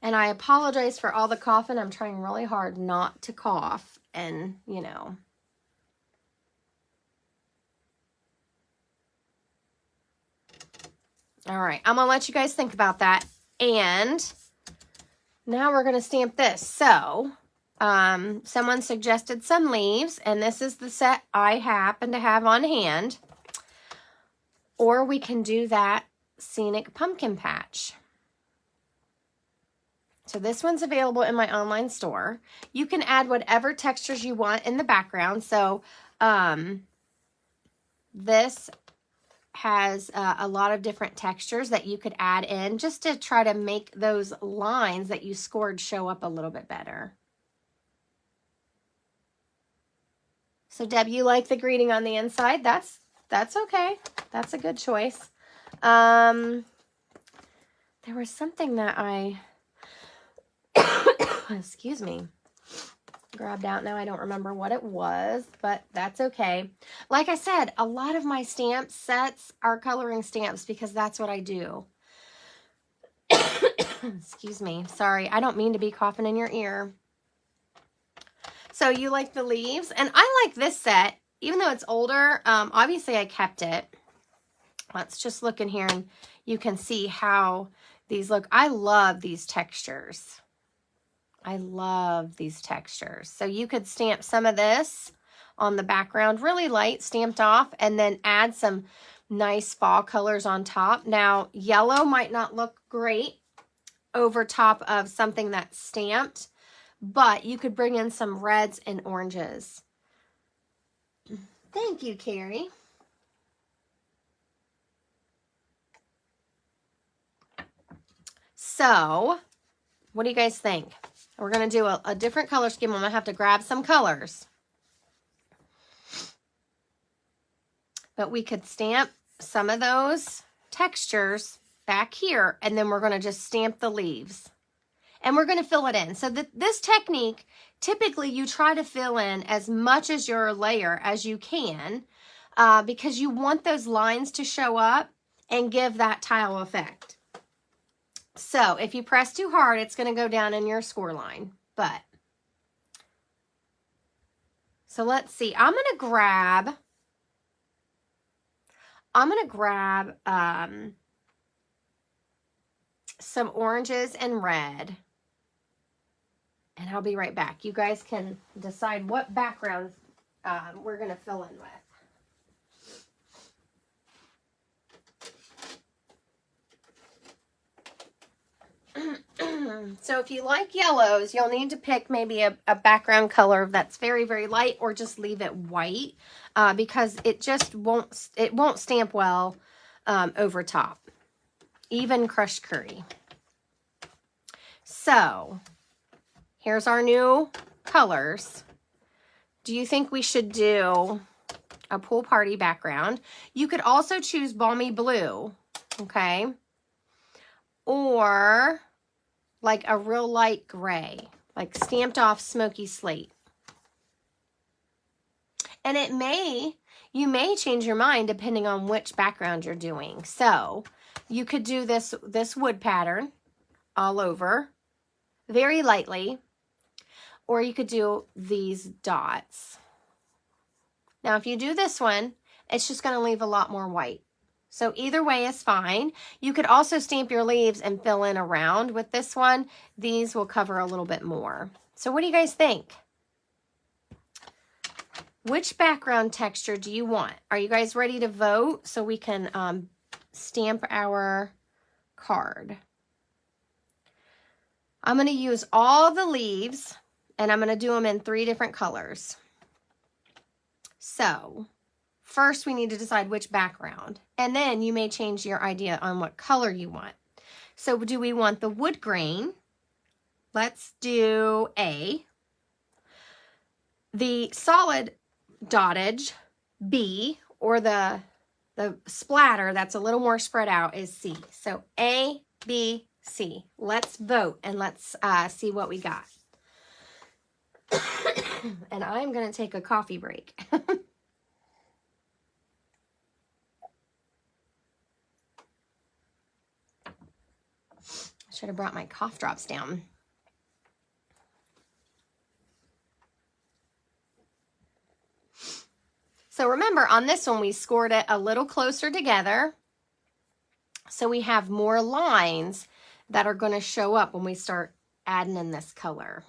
And I apologize for all the coughing. I'm trying really hard not to cough and, you know. All right, I'm gonna let you guys think about that. And now we're gonna stamp this. So someone suggested some leaves, and this is the set I happen to have on hand. Or we can do that scenic pumpkin patch. So this one's available in my online store. You can add whatever textures you want in the background. So this has a lot of different textures that you could add in just to try to make those lines that you scored show up a little bit better. So Deb, you like the greeting on the inside? That's okay. That's a good choice. There was something that I excuse me, grabbed out. Now I don't remember what it was, but that's okay. Like I said, a lot of my stamp sets are coloring stamps because that's what I do. Excuse me. Sorry, I don't mean to be coughing in your ear. So you like the leaves? And I like this set, even though it's older. Obviously, I kept it. Let's just look in here and you can see how these look. I love these textures. I love these textures. So you could stamp some of this on the background, really light, stamped off, and then add some nice fall colors on top. Now, yellow might not look great over top of something that's stamped, but you could bring in some reds and oranges. Thank you, Carrie. So, what do you guys think? We're going to do a different color scheme. I'm going to have to grab some colors. But we could stamp some of those textures back here, and then we're going to just stamp the leaves. And we're going to fill it in. So this technique, typically you try to fill in as much as your layer as you can because you want those lines to show up and give that tile effect. So if you press too hard, it's going to go down in your score line. But, so let's see. I'm going to grab some oranges and red. And I'll be right back. You guys can decide what background we're going to fill in with. So if you like yellows, you'll need to pick maybe a background color that's very, very light, or just leave it white because it just won't stamp well over top. Even crushed curry. So here's our new colors. Do you think we should do a pool party background? You could also choose balmy blue, okay? Or like a real light gray, like stamped off smoky slate. And you may change your mind depending on which background you're doing. So you could do this wood pattern all over, very lightly, or you could do these dots. Now, if you do this one, it's just going to leave a lot more white. So either way is fine. You could also stamp your leaves and fill in around with this one. These will cover a little bit more. So what do you guys think? Which background texture do you want? Are you guys ready to vote so we can stamp our card? I'm going to use all the leaves, and I'm going to do them in 3 different colors. So first, we need to decide which background, and then you may change your idea on what color you want. So do we want the wood grain? Let's do A. The solid dottage, B, or the splatter that's a little more spread out is C. So A, B, C. Let's vote and let's see what we got. And I'm going to take a coffee break. Should have brought my cough drops down. So remember, on this one, we scored it a little closer together. So we have more lines that are going to show up when we start adding in this color.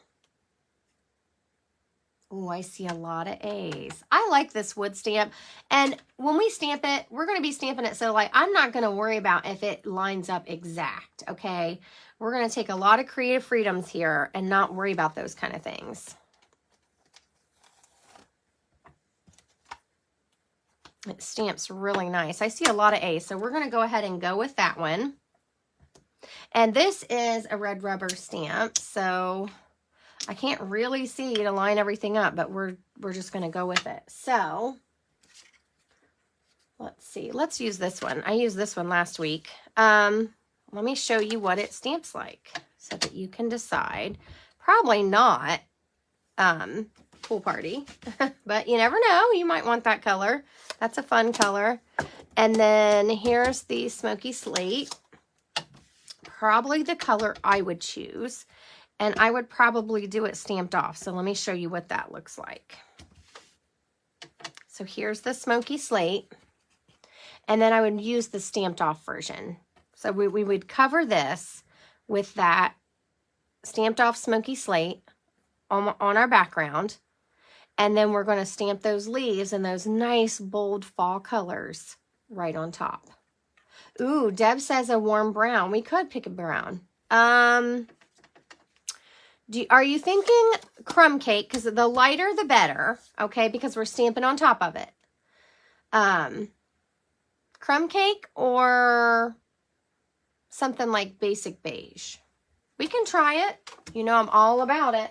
Oh, I see a lot of A's. I like this wood stamp. And when we stamp it, we're going to be stamping it. So like, I'm not going to worry about if it lines up exact. Okay. We're going to take a lot of creative freedoms here and not worry about those kind of things. It stamps really nice. I see a lot of A's. So we're going to go ahead and go with that one. And this is a red rubber stamp. So I can't really see to line everything up, but we're just going to go with it. So let's see. Let's use this one. I used this one last week. Let me show you what it stamps like so that you can decide. Probably not pool party, but you never know. You might want that color. That's a fun color. And then here's the smoky slate. Probably the color I would choose. And I would probably do it stamped off. So let me show you what that looks like. So here's the smoky slate. And then I would use the stamped off version. So we would cover this with that stamped off smoky slate on our background. And then we're going to stamp those leaves in those nice bold fall colors right on top. Ooh, Deb says a warm brown. We could pick a brown. Are you thinking crumb cake? Because the lighter, the better. Okay, because we're stamping on top of it. Crumb cake or something like basic beige. We can try it. You know I'm all about it.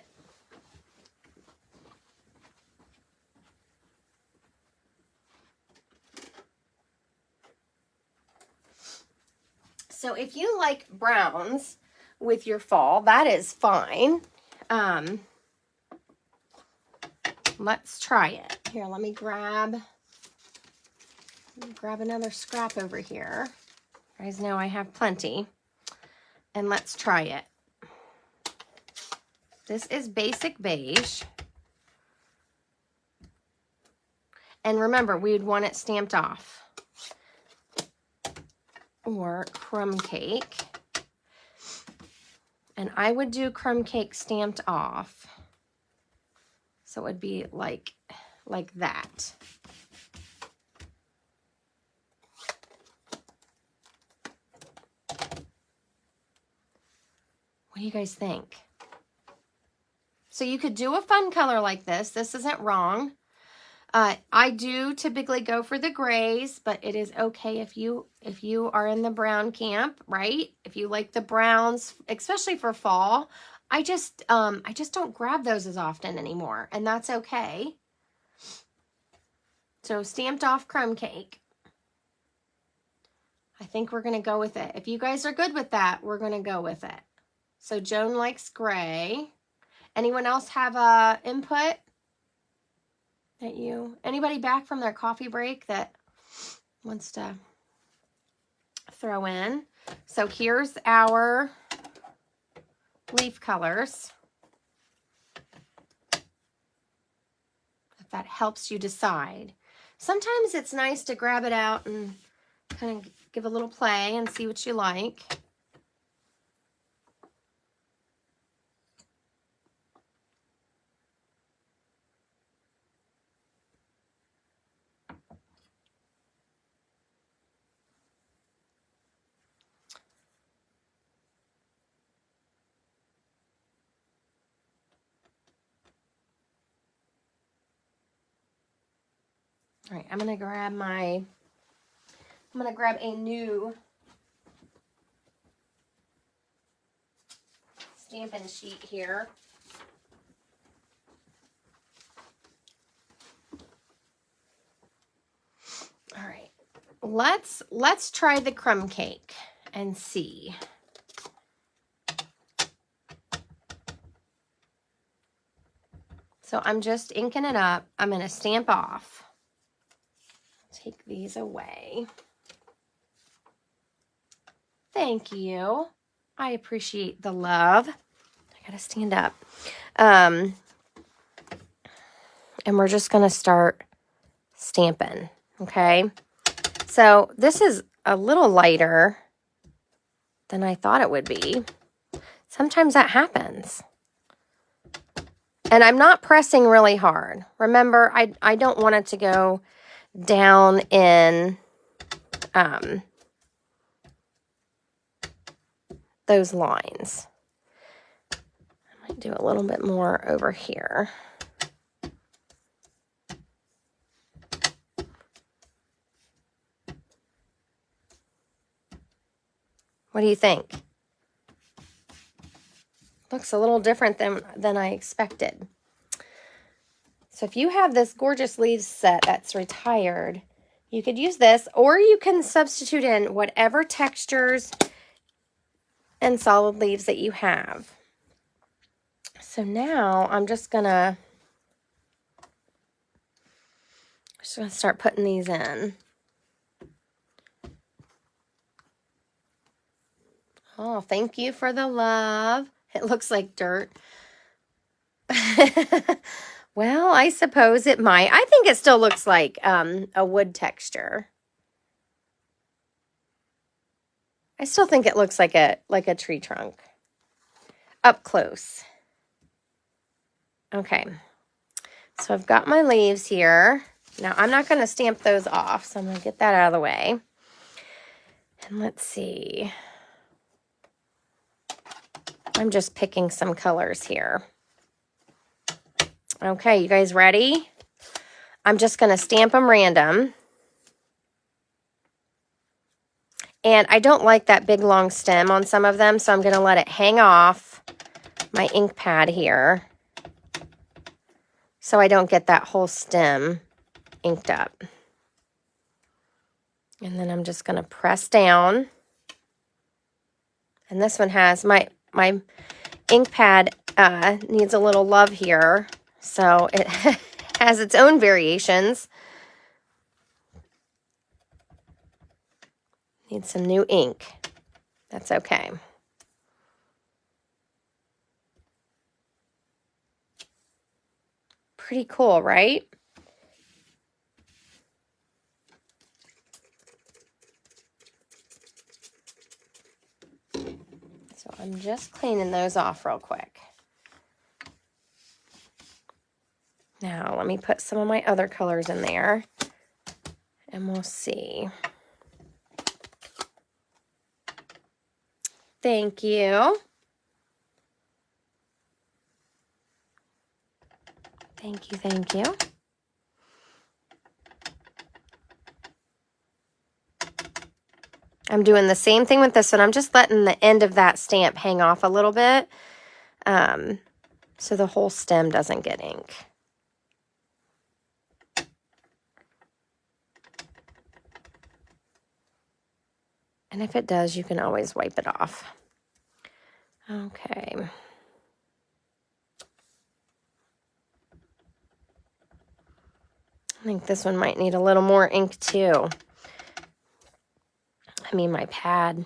So if you like browns with your fall, that is fine. Let's try it. Here, let me grab another scrap over here. You guys know I have plenty. And let's try it. This is basic beige. And remember, we would want it stamped off. Or crumb cake. And I would do crumb cake stamped off. So it would be like that. What do you guys think? So you could do a fun color like this. This isn't wrong. I do typically go for the grays, but it is okay if you are in the brown camp, right? If you like the browns, especially for fall. I just don't grab those as often anymore, and that's okay. So stamped off crumb cake. I think we're going to go with it. If you guys are good with that, we're going to go with it. So Joan likes gray. Anyone else have a input? Anybody back from their coffee break that wants to throw in? So here's our leaf colors. If that helps you decide. Sometimes it's nice to grab it out and kind of give a little play and see what you like. All right, I'm going to grab a new Stampin' sheet here. All right, let's try the crumb cake and see. So I'm just inking it up. I'm going to stamp off. Take these away. Thank you. I appreciate the love. I gotta stand up. And we're just gonna start stamping, okay? So this is a little lighter than I thought it would be. Sometimes that happens. And I'm not pressing really hard. Remember, I don't want it to go down in those lines. I might do a little bit more over here. What do you think? Looks a little different than I expected. So if you have this gorgeous leaves set that's retired, you could use this, or you can substitute in whatever textures and solid leaves that you have. So now I'm just gonna start putting these in. Oh, thank you for the love. It looks like dirt. Well, I suppose it might. I think it still looks like a wood texture. I still think it looks like a tree trunk up close. Okay, so I've got my leaves here. Now I'm not going to stamp those off, so I'm going to get that out of the way. And let's see. I'm just picking some colors here. Okay, you guys ready? I'm just going to stamp them random. And I don't like that big long stem on some of them, so I'm going to let it hang off my ink pad here so I don't get that whole stem inked up. And then I'm just going to press down. And this one has my ink pad needs a little love here, so it has its own variations. Need some new ink. That's okay. Pretty cool, right? So I'm just cleaning those off real quick. Now let me put some of my other colors in there and we'll see. Thank you. Thank you, thank you. I'm doing the same thing with this one. I'm just letting the end of that stamp hang off a little bit so the whole stem doesn't get ink. And if it does, you can always wipe it off. Okay. I think this one might need a little more ink too. I mean, my pad.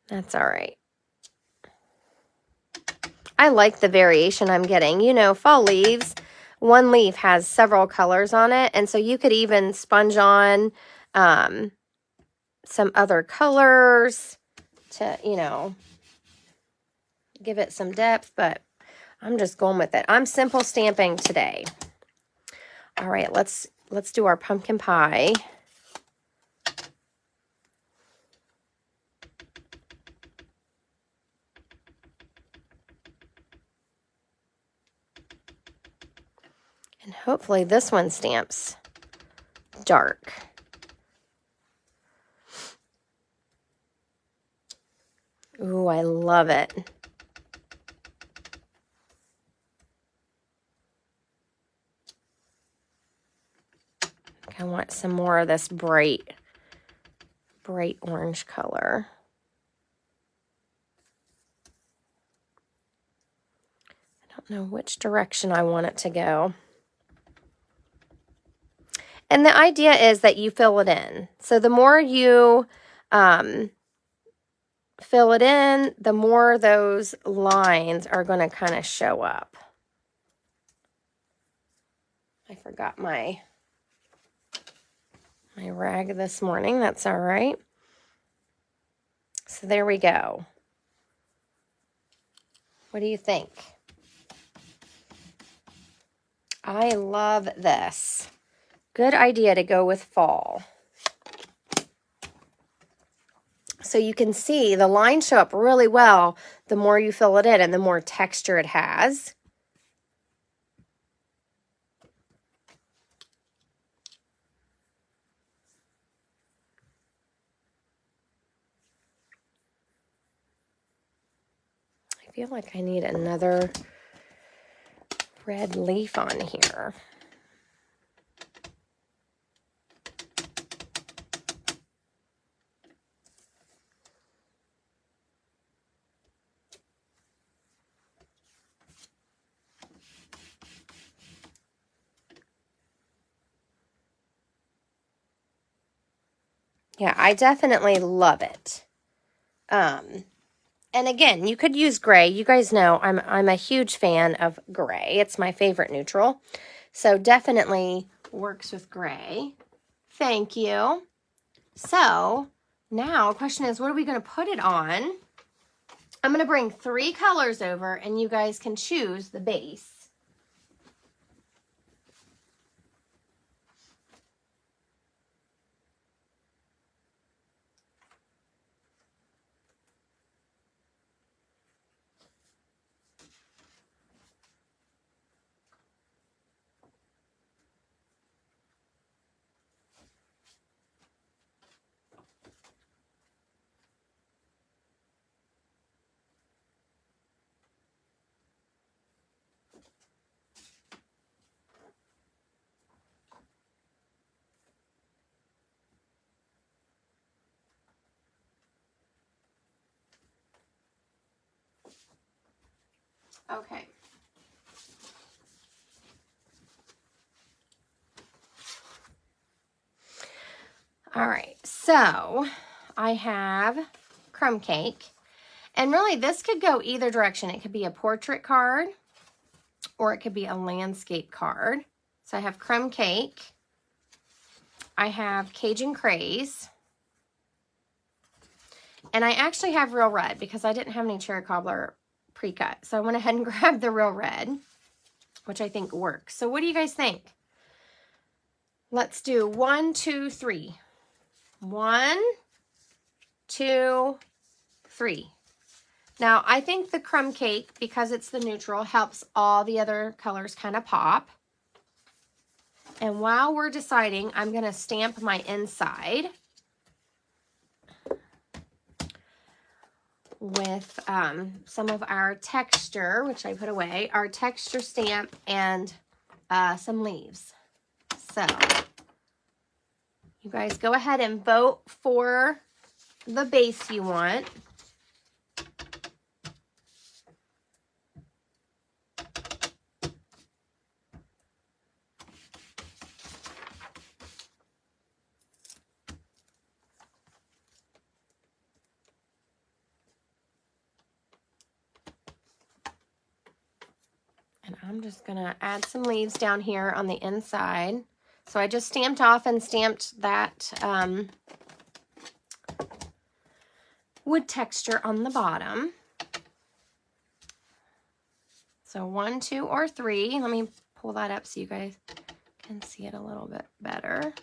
That's all right. I like the variation I'm getting. You know, fall leaves, one leaf has several colors on it, and so you could even sponge on some other colors to, you know, give it some depth, but I'm just going with it. I'm simple stamping today. All right, let's do our pumpkin pie. And hopefully this one stamps dark. Ooh, I love it. I want some more of this bright orange color. I don't know which direction I want it to go. And the idea is that you fill it in. So the more you fill it in, the more those lines are going to kind of show up. I forgot my rag this morning. That's all right. So there we go. What do you think? I love this. Good idea to go with fall. So you can see the lines show up really well the more you fill it in and the more texture it has. I feel like I need another red leaf on here. Yeah, I definitely love it. And again, you could use gray. You guys know I'm a huge fan of gray. It's my favorite neutral. So definitely works with gray. Thank you. So now the question is, what are we going to put it on? I'm going to bring 3 colors over and you guys can choose the base. Okay. All right, so I have crumb cake. And really, this could go either direction. It could be a portrait card or it could be a landscape card. So I have crumb cake. I have Cajun Craze. And I actually have real red because I didn't have any cherry cobbler pre-cut. So I went ahead and grabbed the real red, which I think works. So what do you guys think? Let's do 1, 2, 3. 1, 2, 3. Now, I think the crumb cake, because it's the neutral, helps all the other colors kind of pop. And while we're deciding, I'm going to stamp my inside with some of our texture, which I put away, our texture stamp and some leaves. So you guys go ahead and vote for the base you want. And I'm just gonna add some leaves down here on the inside. So I just stamped off and stamped that wood texture on the bottom. So 1, 2, or 3. Let me pull that up so you guys can see it a little bit better.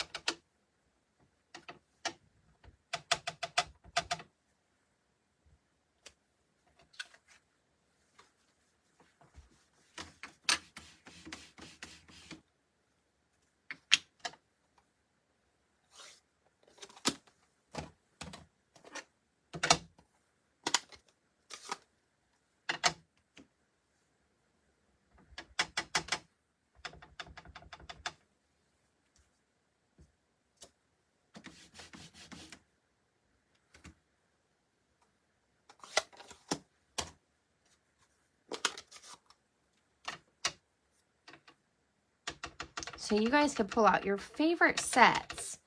So you guys could pull out your favorite sets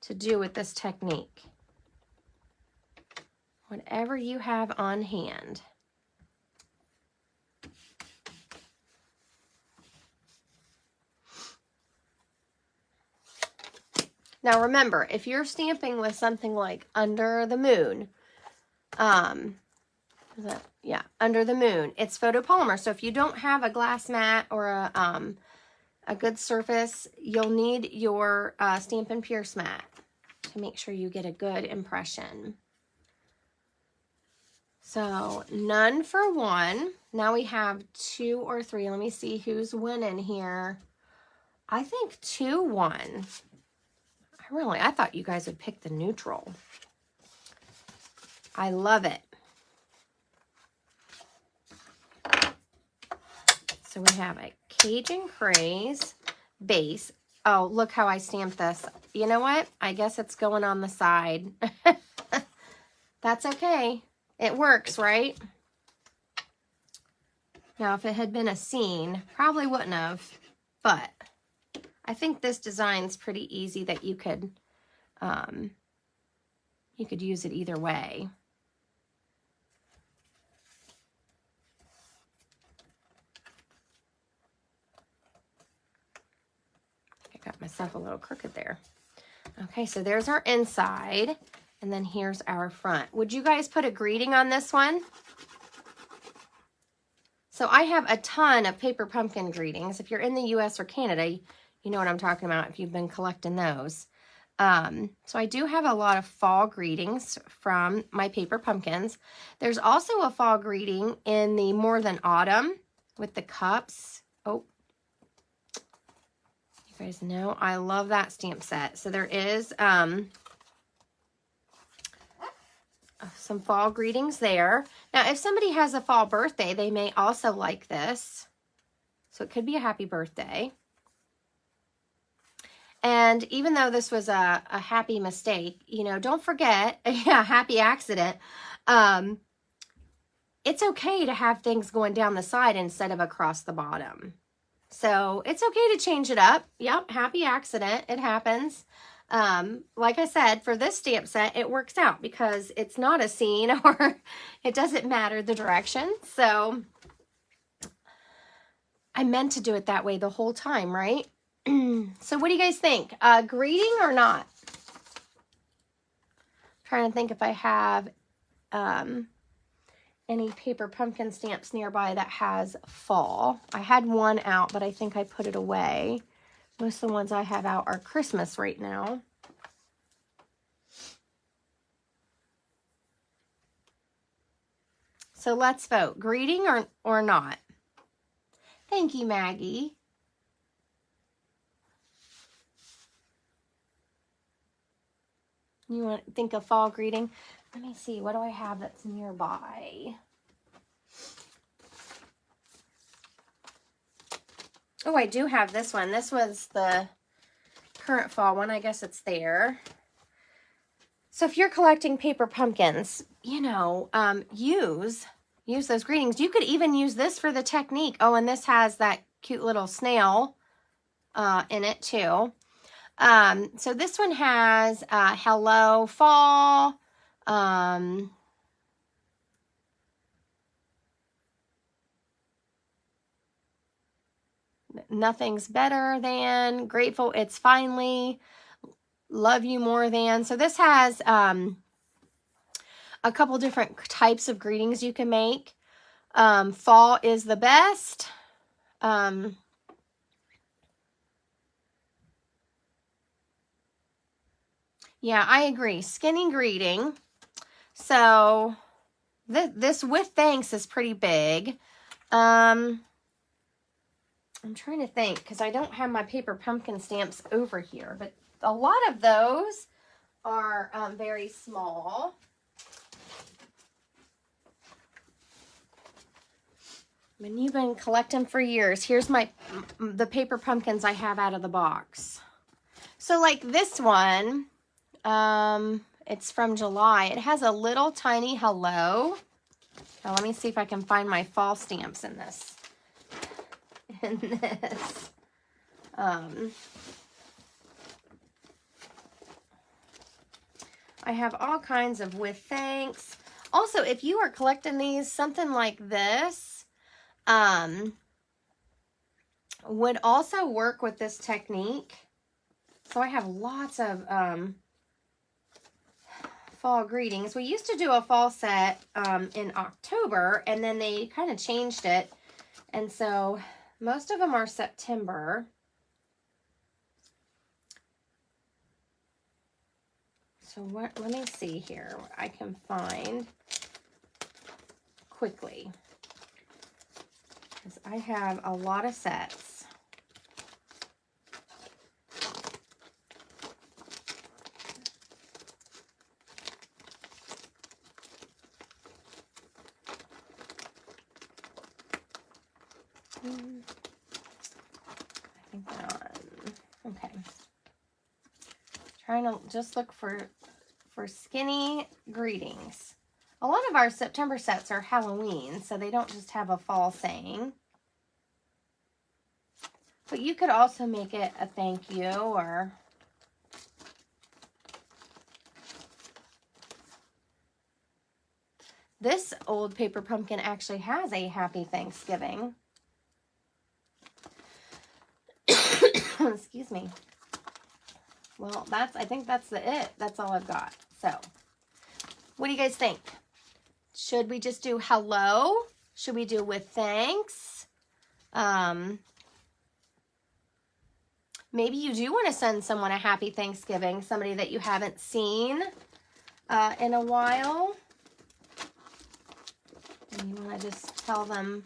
to do with this technique. Whatever you have on hand. Now remember, if you're stamping with something like Under the Moon, Yeah, Under the Moon. It's photopolymer. So if you don't have a glass mat or a good surface, you'll need your Stampin' Pierce mat to make sure you get a good impression. So none for one. Now we have 2 or 3. Let me see who's winning here. I think 2-1. I thought you guys would pick the neutral. I love it. So we have a Cajun Craze base. Oh, look how I stamped this. You know what? I guess it's going on the side. That's okay. It works, right? Now, if it had been a scene, probably wouldn't have. But I think this design's pretty easy that you could use it either way. I got myself a little crooked there. Okay, so there's our inside, and then here's our front. Would you guys put a greeting on this one? So I have a ton of paper pumpkin greetings. If you're in the US or Canada, you know what I'm talking about if you've been collecting those. So I do have a lot of fall greetings from my paper pumpkins. There's also a fall greeting in the More Than Autumn with the cups. Oh, you guys know I love that stamp set. So there is some fall greetings there. Now, if somebody has a fall birthday, they may also like this. So it could be a happy birthday. And even though this was a happy mistake, you know, don't forget, yeah, happy accident. It's okay to have things going down the side instead of across the bottom. So it's okay to change it up. Yep, happy accident. It happens. Like I said, for this stamp set, it works out because it's not a scene or it doesn't matter the direction. So I meant to do it that way the whole time, right? So what do you guys think? Greeting or not? Trying to think if I have any paper pumpkin stamps nearby that has fall. I had one out, but I think I put it away. Most of the ones I have out are Christmas right now. So let's vote. Greeting or not? Thank you, Maggie. You want to think of fall greeting? Let me see. What do I have that's nearby? Oh, I do have this one. This was the current fall one. I guess it's there. So if you're collecting paper pumpkins, you know, use those greetings. You could even use this for the technique. Oh, and this has that cute little snail in it too. So this one has hello fall, nothing's better than, grateful it's finally, love you more than. So this has a couple different types of greetings you can make. Fall is the best. Yeah, I agree. Skinny greeting. So this with thanks is pretty big. I'm trying to think because I don't have my paper pumpkin stamps over here, but a lot of those are very small. I mean, you've been collecting for years. Here's the paper pumpkins I have out of the box. So like this one, it's from July. It has a little tiny hello. Now let me see if I can find my fall stamps in this. I have all kinds of with thanks. Also, if you are collecting these, something like this would also work with this technique. So I have lots of fall greetings. We used to do a fall set in October, and then they kind of changed it. And so most of them are September. So let me see here what I can find quickly, because I have a lot of sets. I think they're on. Okay. Trying to just look for skinny greetings. A lot of our September sets are Halloween, so they don't just have a fall saying. But you could also make it a thank you, or this old paper pumpkin actually has a Happy Thanksgiving. Excuse me. Well, I think that's it. That's all I've got. So, what do you guys think? Should we just do hello? Should we do with thanks? Maybe you do want to send someone a happy Thanksgiving, somebody that you haven't seen in a while. And you want to just tell them,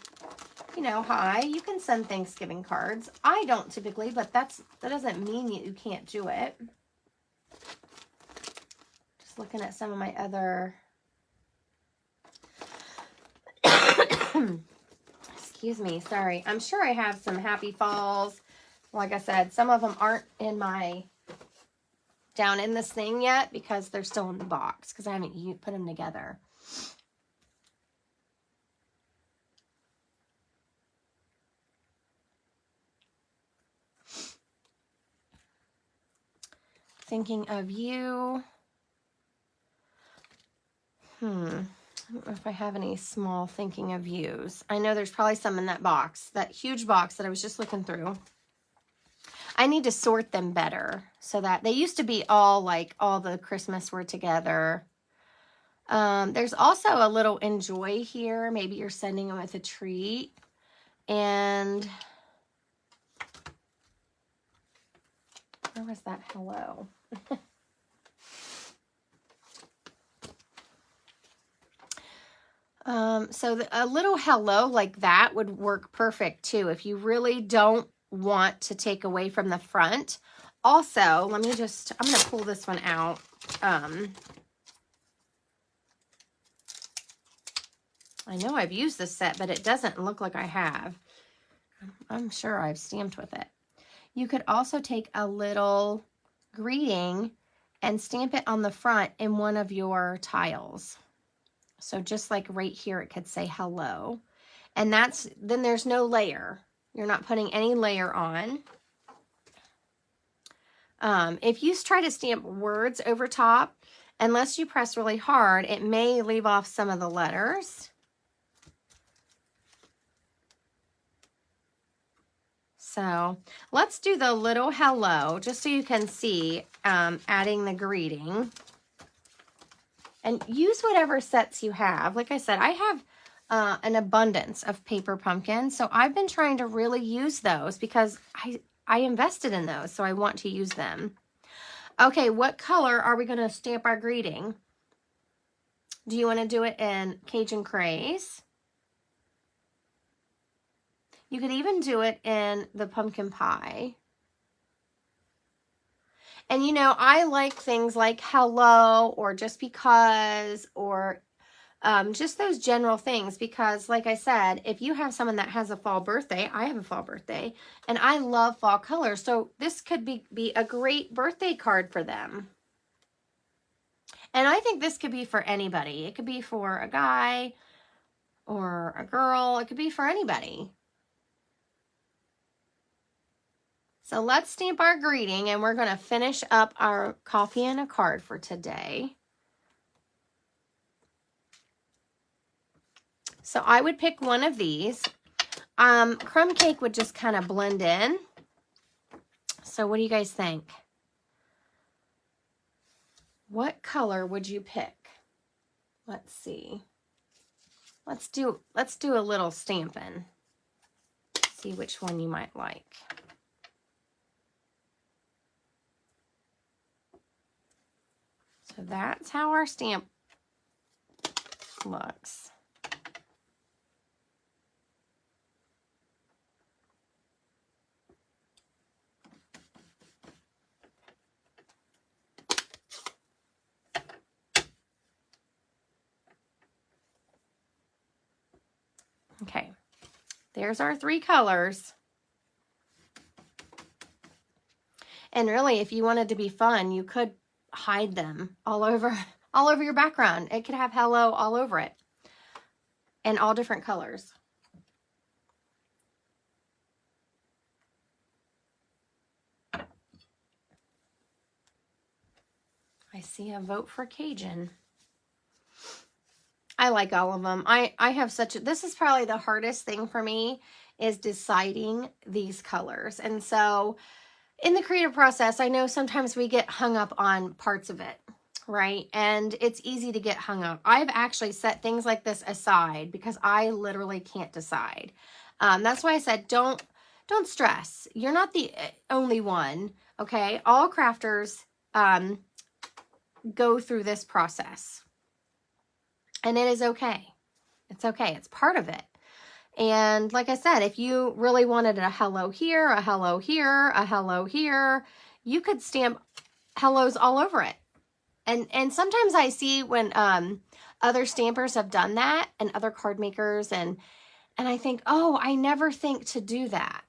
you know, hi. You can send Thanksgiving cards. I don't typically, but that doesn't mean you can't do it. Just looking at some of my other... Excuse me, sorry. I'm sure I have some happy falls. Like I said, some of them aren't in down in this thing yet because they're still in the box because I haven't put them together. Thinking of you. I don't know if I have any small thinking of yous. I know there's probably some in that box, that huge box that I was just looking through. I need to sort them better so that they used to be all the Christmas were together. There's also a little enjoy here. Maybe you're sending them with a treat. And where was that hello? So a little hello like that would work perfect too if you really don't want to take away from the front. Also, I'm going to pull this one out. I know I've used this set, but it doesn't look like I have. I'm sure I've stamped with it. You could also take a little greeting and stamp it on the front in one of your tiles. So just like right here, it could say hello. And then there's no layer. You're not putting any layer on. If you try to stamp words over top, unless you press really hard, it may leave off some of the letters. So let's do the little hello, just so you can see adding the greeting. And use whatever sets you have. Like I said, I have an abundance of paper pumpkins, so I've been trying to really use those because I invested in those, so I want to use them. Okay, what color are we going to stamp our greeting? Do you want to do it in Cajun Craze? You could even do it in the pumpkin pie. And, you know, I like things like hello or just because or just those general things because, like I said, if you have someone that has a fall birthday, I have a fall birthday, and I love fall colors. So this could be a great birthday card for them. And I think this could be for anybody. It could be for a guy or a girl. It could be for anybody. So let's stamp our greeting, and we're going to finish up our coffee and a card for today. So I would pick one of these. Crumb cake would just kind of blend in. So what do you guys think? what color would you pick? Let's see. Let's do a little stamping. See which one you might like. So that's how our stamp looks. Okay, there's our 3 colors. And really, if you wanted to be fun, you could hide them all over your background. It could have hello all over it, and all different colors. I see a vote for Cajun. I like all of them. I have this is probably the hardest thing for me, is deciding these colors. And so in the creative process, I know sometimes we get hung up on parts of it, right? And it's easy to get hung up. I've actually set things like this aside because I literally can't decide. That's why I said, don't stress. You're not the only one, okay? All crafters go through this process. And it is okay. It's okay. It's part of it. And like I said, if you really wanted a hello here, a hello here, a hello here, you could stamp hellos all over it. And sometimes I see when other stampers have done that, and other card makers, and I think, oh, I never think to do that.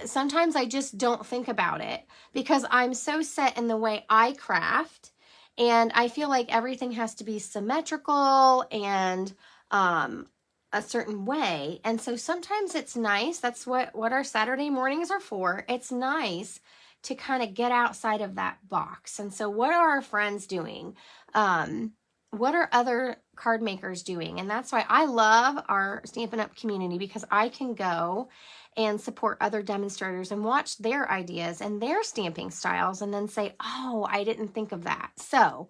Sometimes I just don't think about it because I'm so set in the way I craft. And I feel like everything has to be symmetrical and a certain way. And so sometimes it's nice. That's what our Saturday mornings are for. It's nice to kind of get outside of that box. And so what are our friends doing? What are other card makers doing? And that's why I love our Stampin' Up! Community, because I can go and support other demonstrators and watch their ideas and their stamping styles and then say, oh, I didn't think of that. So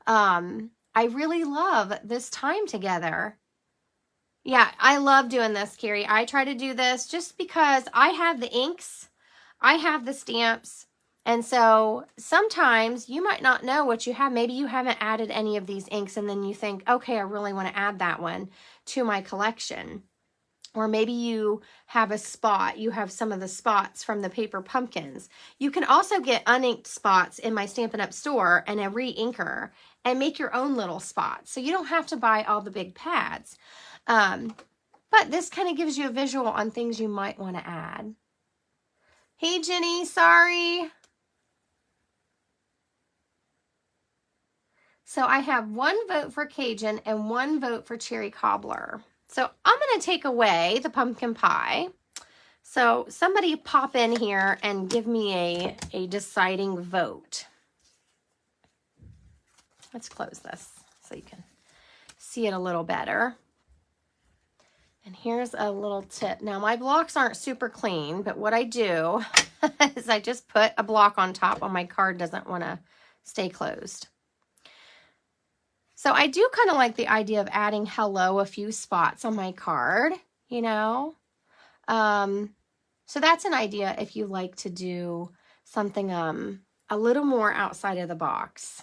I really love this time together. Yeah, I love doing this, Carrie. I try to do this just because I have the inks, I have the stamps, and so sometimes you might not know what you have. Maybe you haven't added any of these inks, and then you think, okay, I really want to add that one to my collection. Or maybe you have a spot. You have some of the spots from the paper pumpkins. You can also get uninked spots in my Stampin' Up! Store and a re-inker and make your own little spots. So you don't have to buy all the big pads. But this kind of gives you a visual on things you might want to add. Hey, Jenny, sorry. So I have 1 vote for Cajun and 1 vote for Cherry Cobbler. So I'm going to take away the pumpkin pie. So somebody pop in here and give me a deciding vote. Let's close this so you can see it a little better. And here's a little tip. Now my blocks aren't super clean, but what I do is I just put a block on top when my card doesn't want to stay closed. So I do kind of like the idea of adding hello a few spots on my card, you know. So that's an idea if you like to do something a little more outside of the box.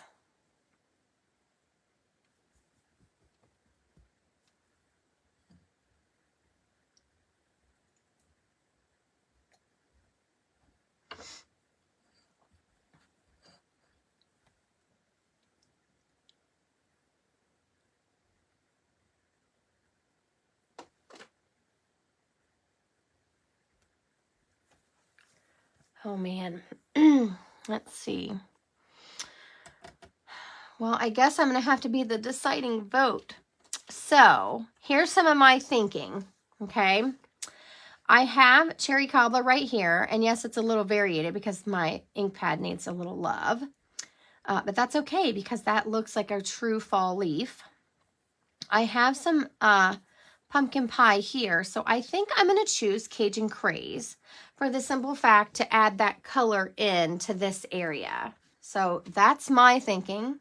Oh man, let's see. Well, I guess I'm going to have to be the deciding vote. So here's some of my thinking, okay? I have Cherry Cobbler right here, and yes, it's a little variated because my ink pad needs a little love, but that's okay because that looks like a true fall leaf. I have some pumpkin pie here, so I think I'm going to choose Cajun Craze for the simple fact to add that color into this area. So that's my thinking.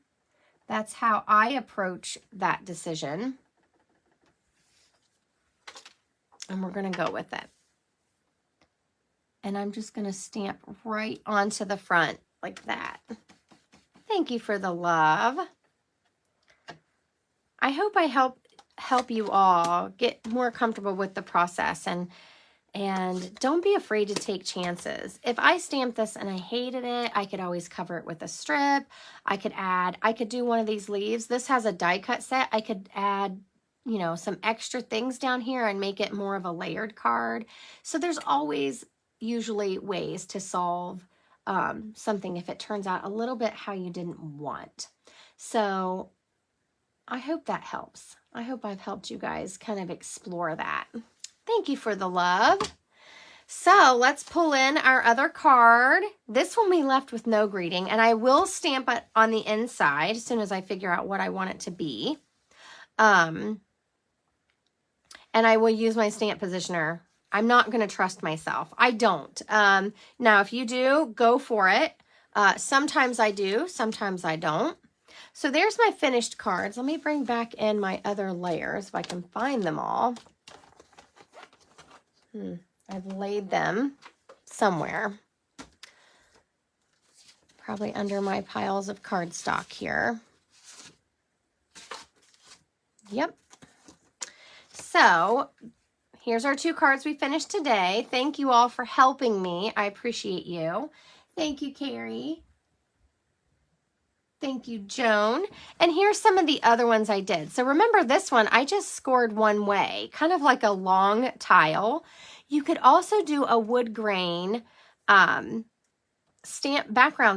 That's how I approach that decision. And we're going to go with it. And I'm just going to stamp right onto the front like that. Thank you for the love. I hope I help you all get more comfortable with the process, and don't be afraid to take chances. If I stamped this and I hated it, I could always cover it with a strip. I could do one of these leaves. This has a die cut set. I could add, you know, some extra things down here and make it more of a layered card. So there's always usually ways to solve something if it turns out a little bit how you didn't want. So I hope that helps. I hope I've helped you guys kind of explore that. Thank you for the love. So let's pull in our other card. This one we left with no greeting, and I will stamp it on the inside as soon as I figure out what I want it to be. And I will use my stamp positioner. I'm not going to trust myself. I don't. Now, if you do, go for it. Sometimes I do, sometimes I don't. So there's my finished cards. Let me bring back in my other layers if I can find them all. I've laid them somewhere. Probably under my piles of cardstock here. Yep. So here's our 2 cards we finished today. Thank you all for helping me. I appreciate you. Thank you, Carrie. Thank you, Joan. And here's some of the other ones I did. So remember this one, I just scored one way, kind of like a long tile. You could also do a wood grain background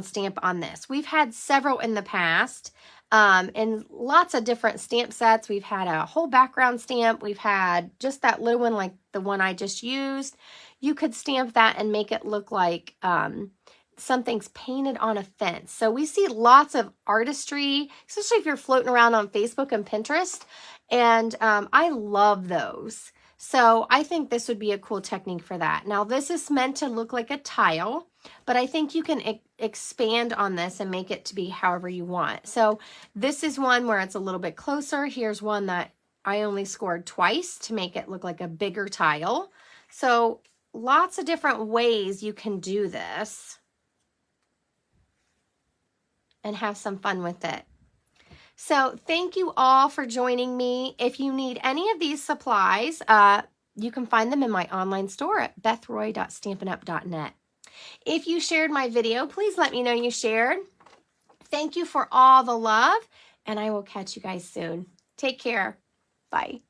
stamp on this. We've had several in the past in lots of different stamp sets. We've had a whole background stamp. We've had just that little one like the one I just used. You could stamp that and make it look like something's painted on a fence. So we see lots of artistry, especially if you're floating around on Facebook and Pinterest. And I love those. So I think this would be a cool technique for that. Now this is meant to look like a tile, but I think you can expand on this and make it to be however you want. So this is one where it's a little bit closer. Here's one that I only scored twice to make it look like a bigger tile. So lots of different ways you can do this and have some fun with it. So thank you all for joining me. If you need any of these supplies, you can find them in my online store at bethroy.stampinup.net. If you shared my video, please let me know you shared. Thank you for all the love, and I will catch you guys soon. Take care. Bye.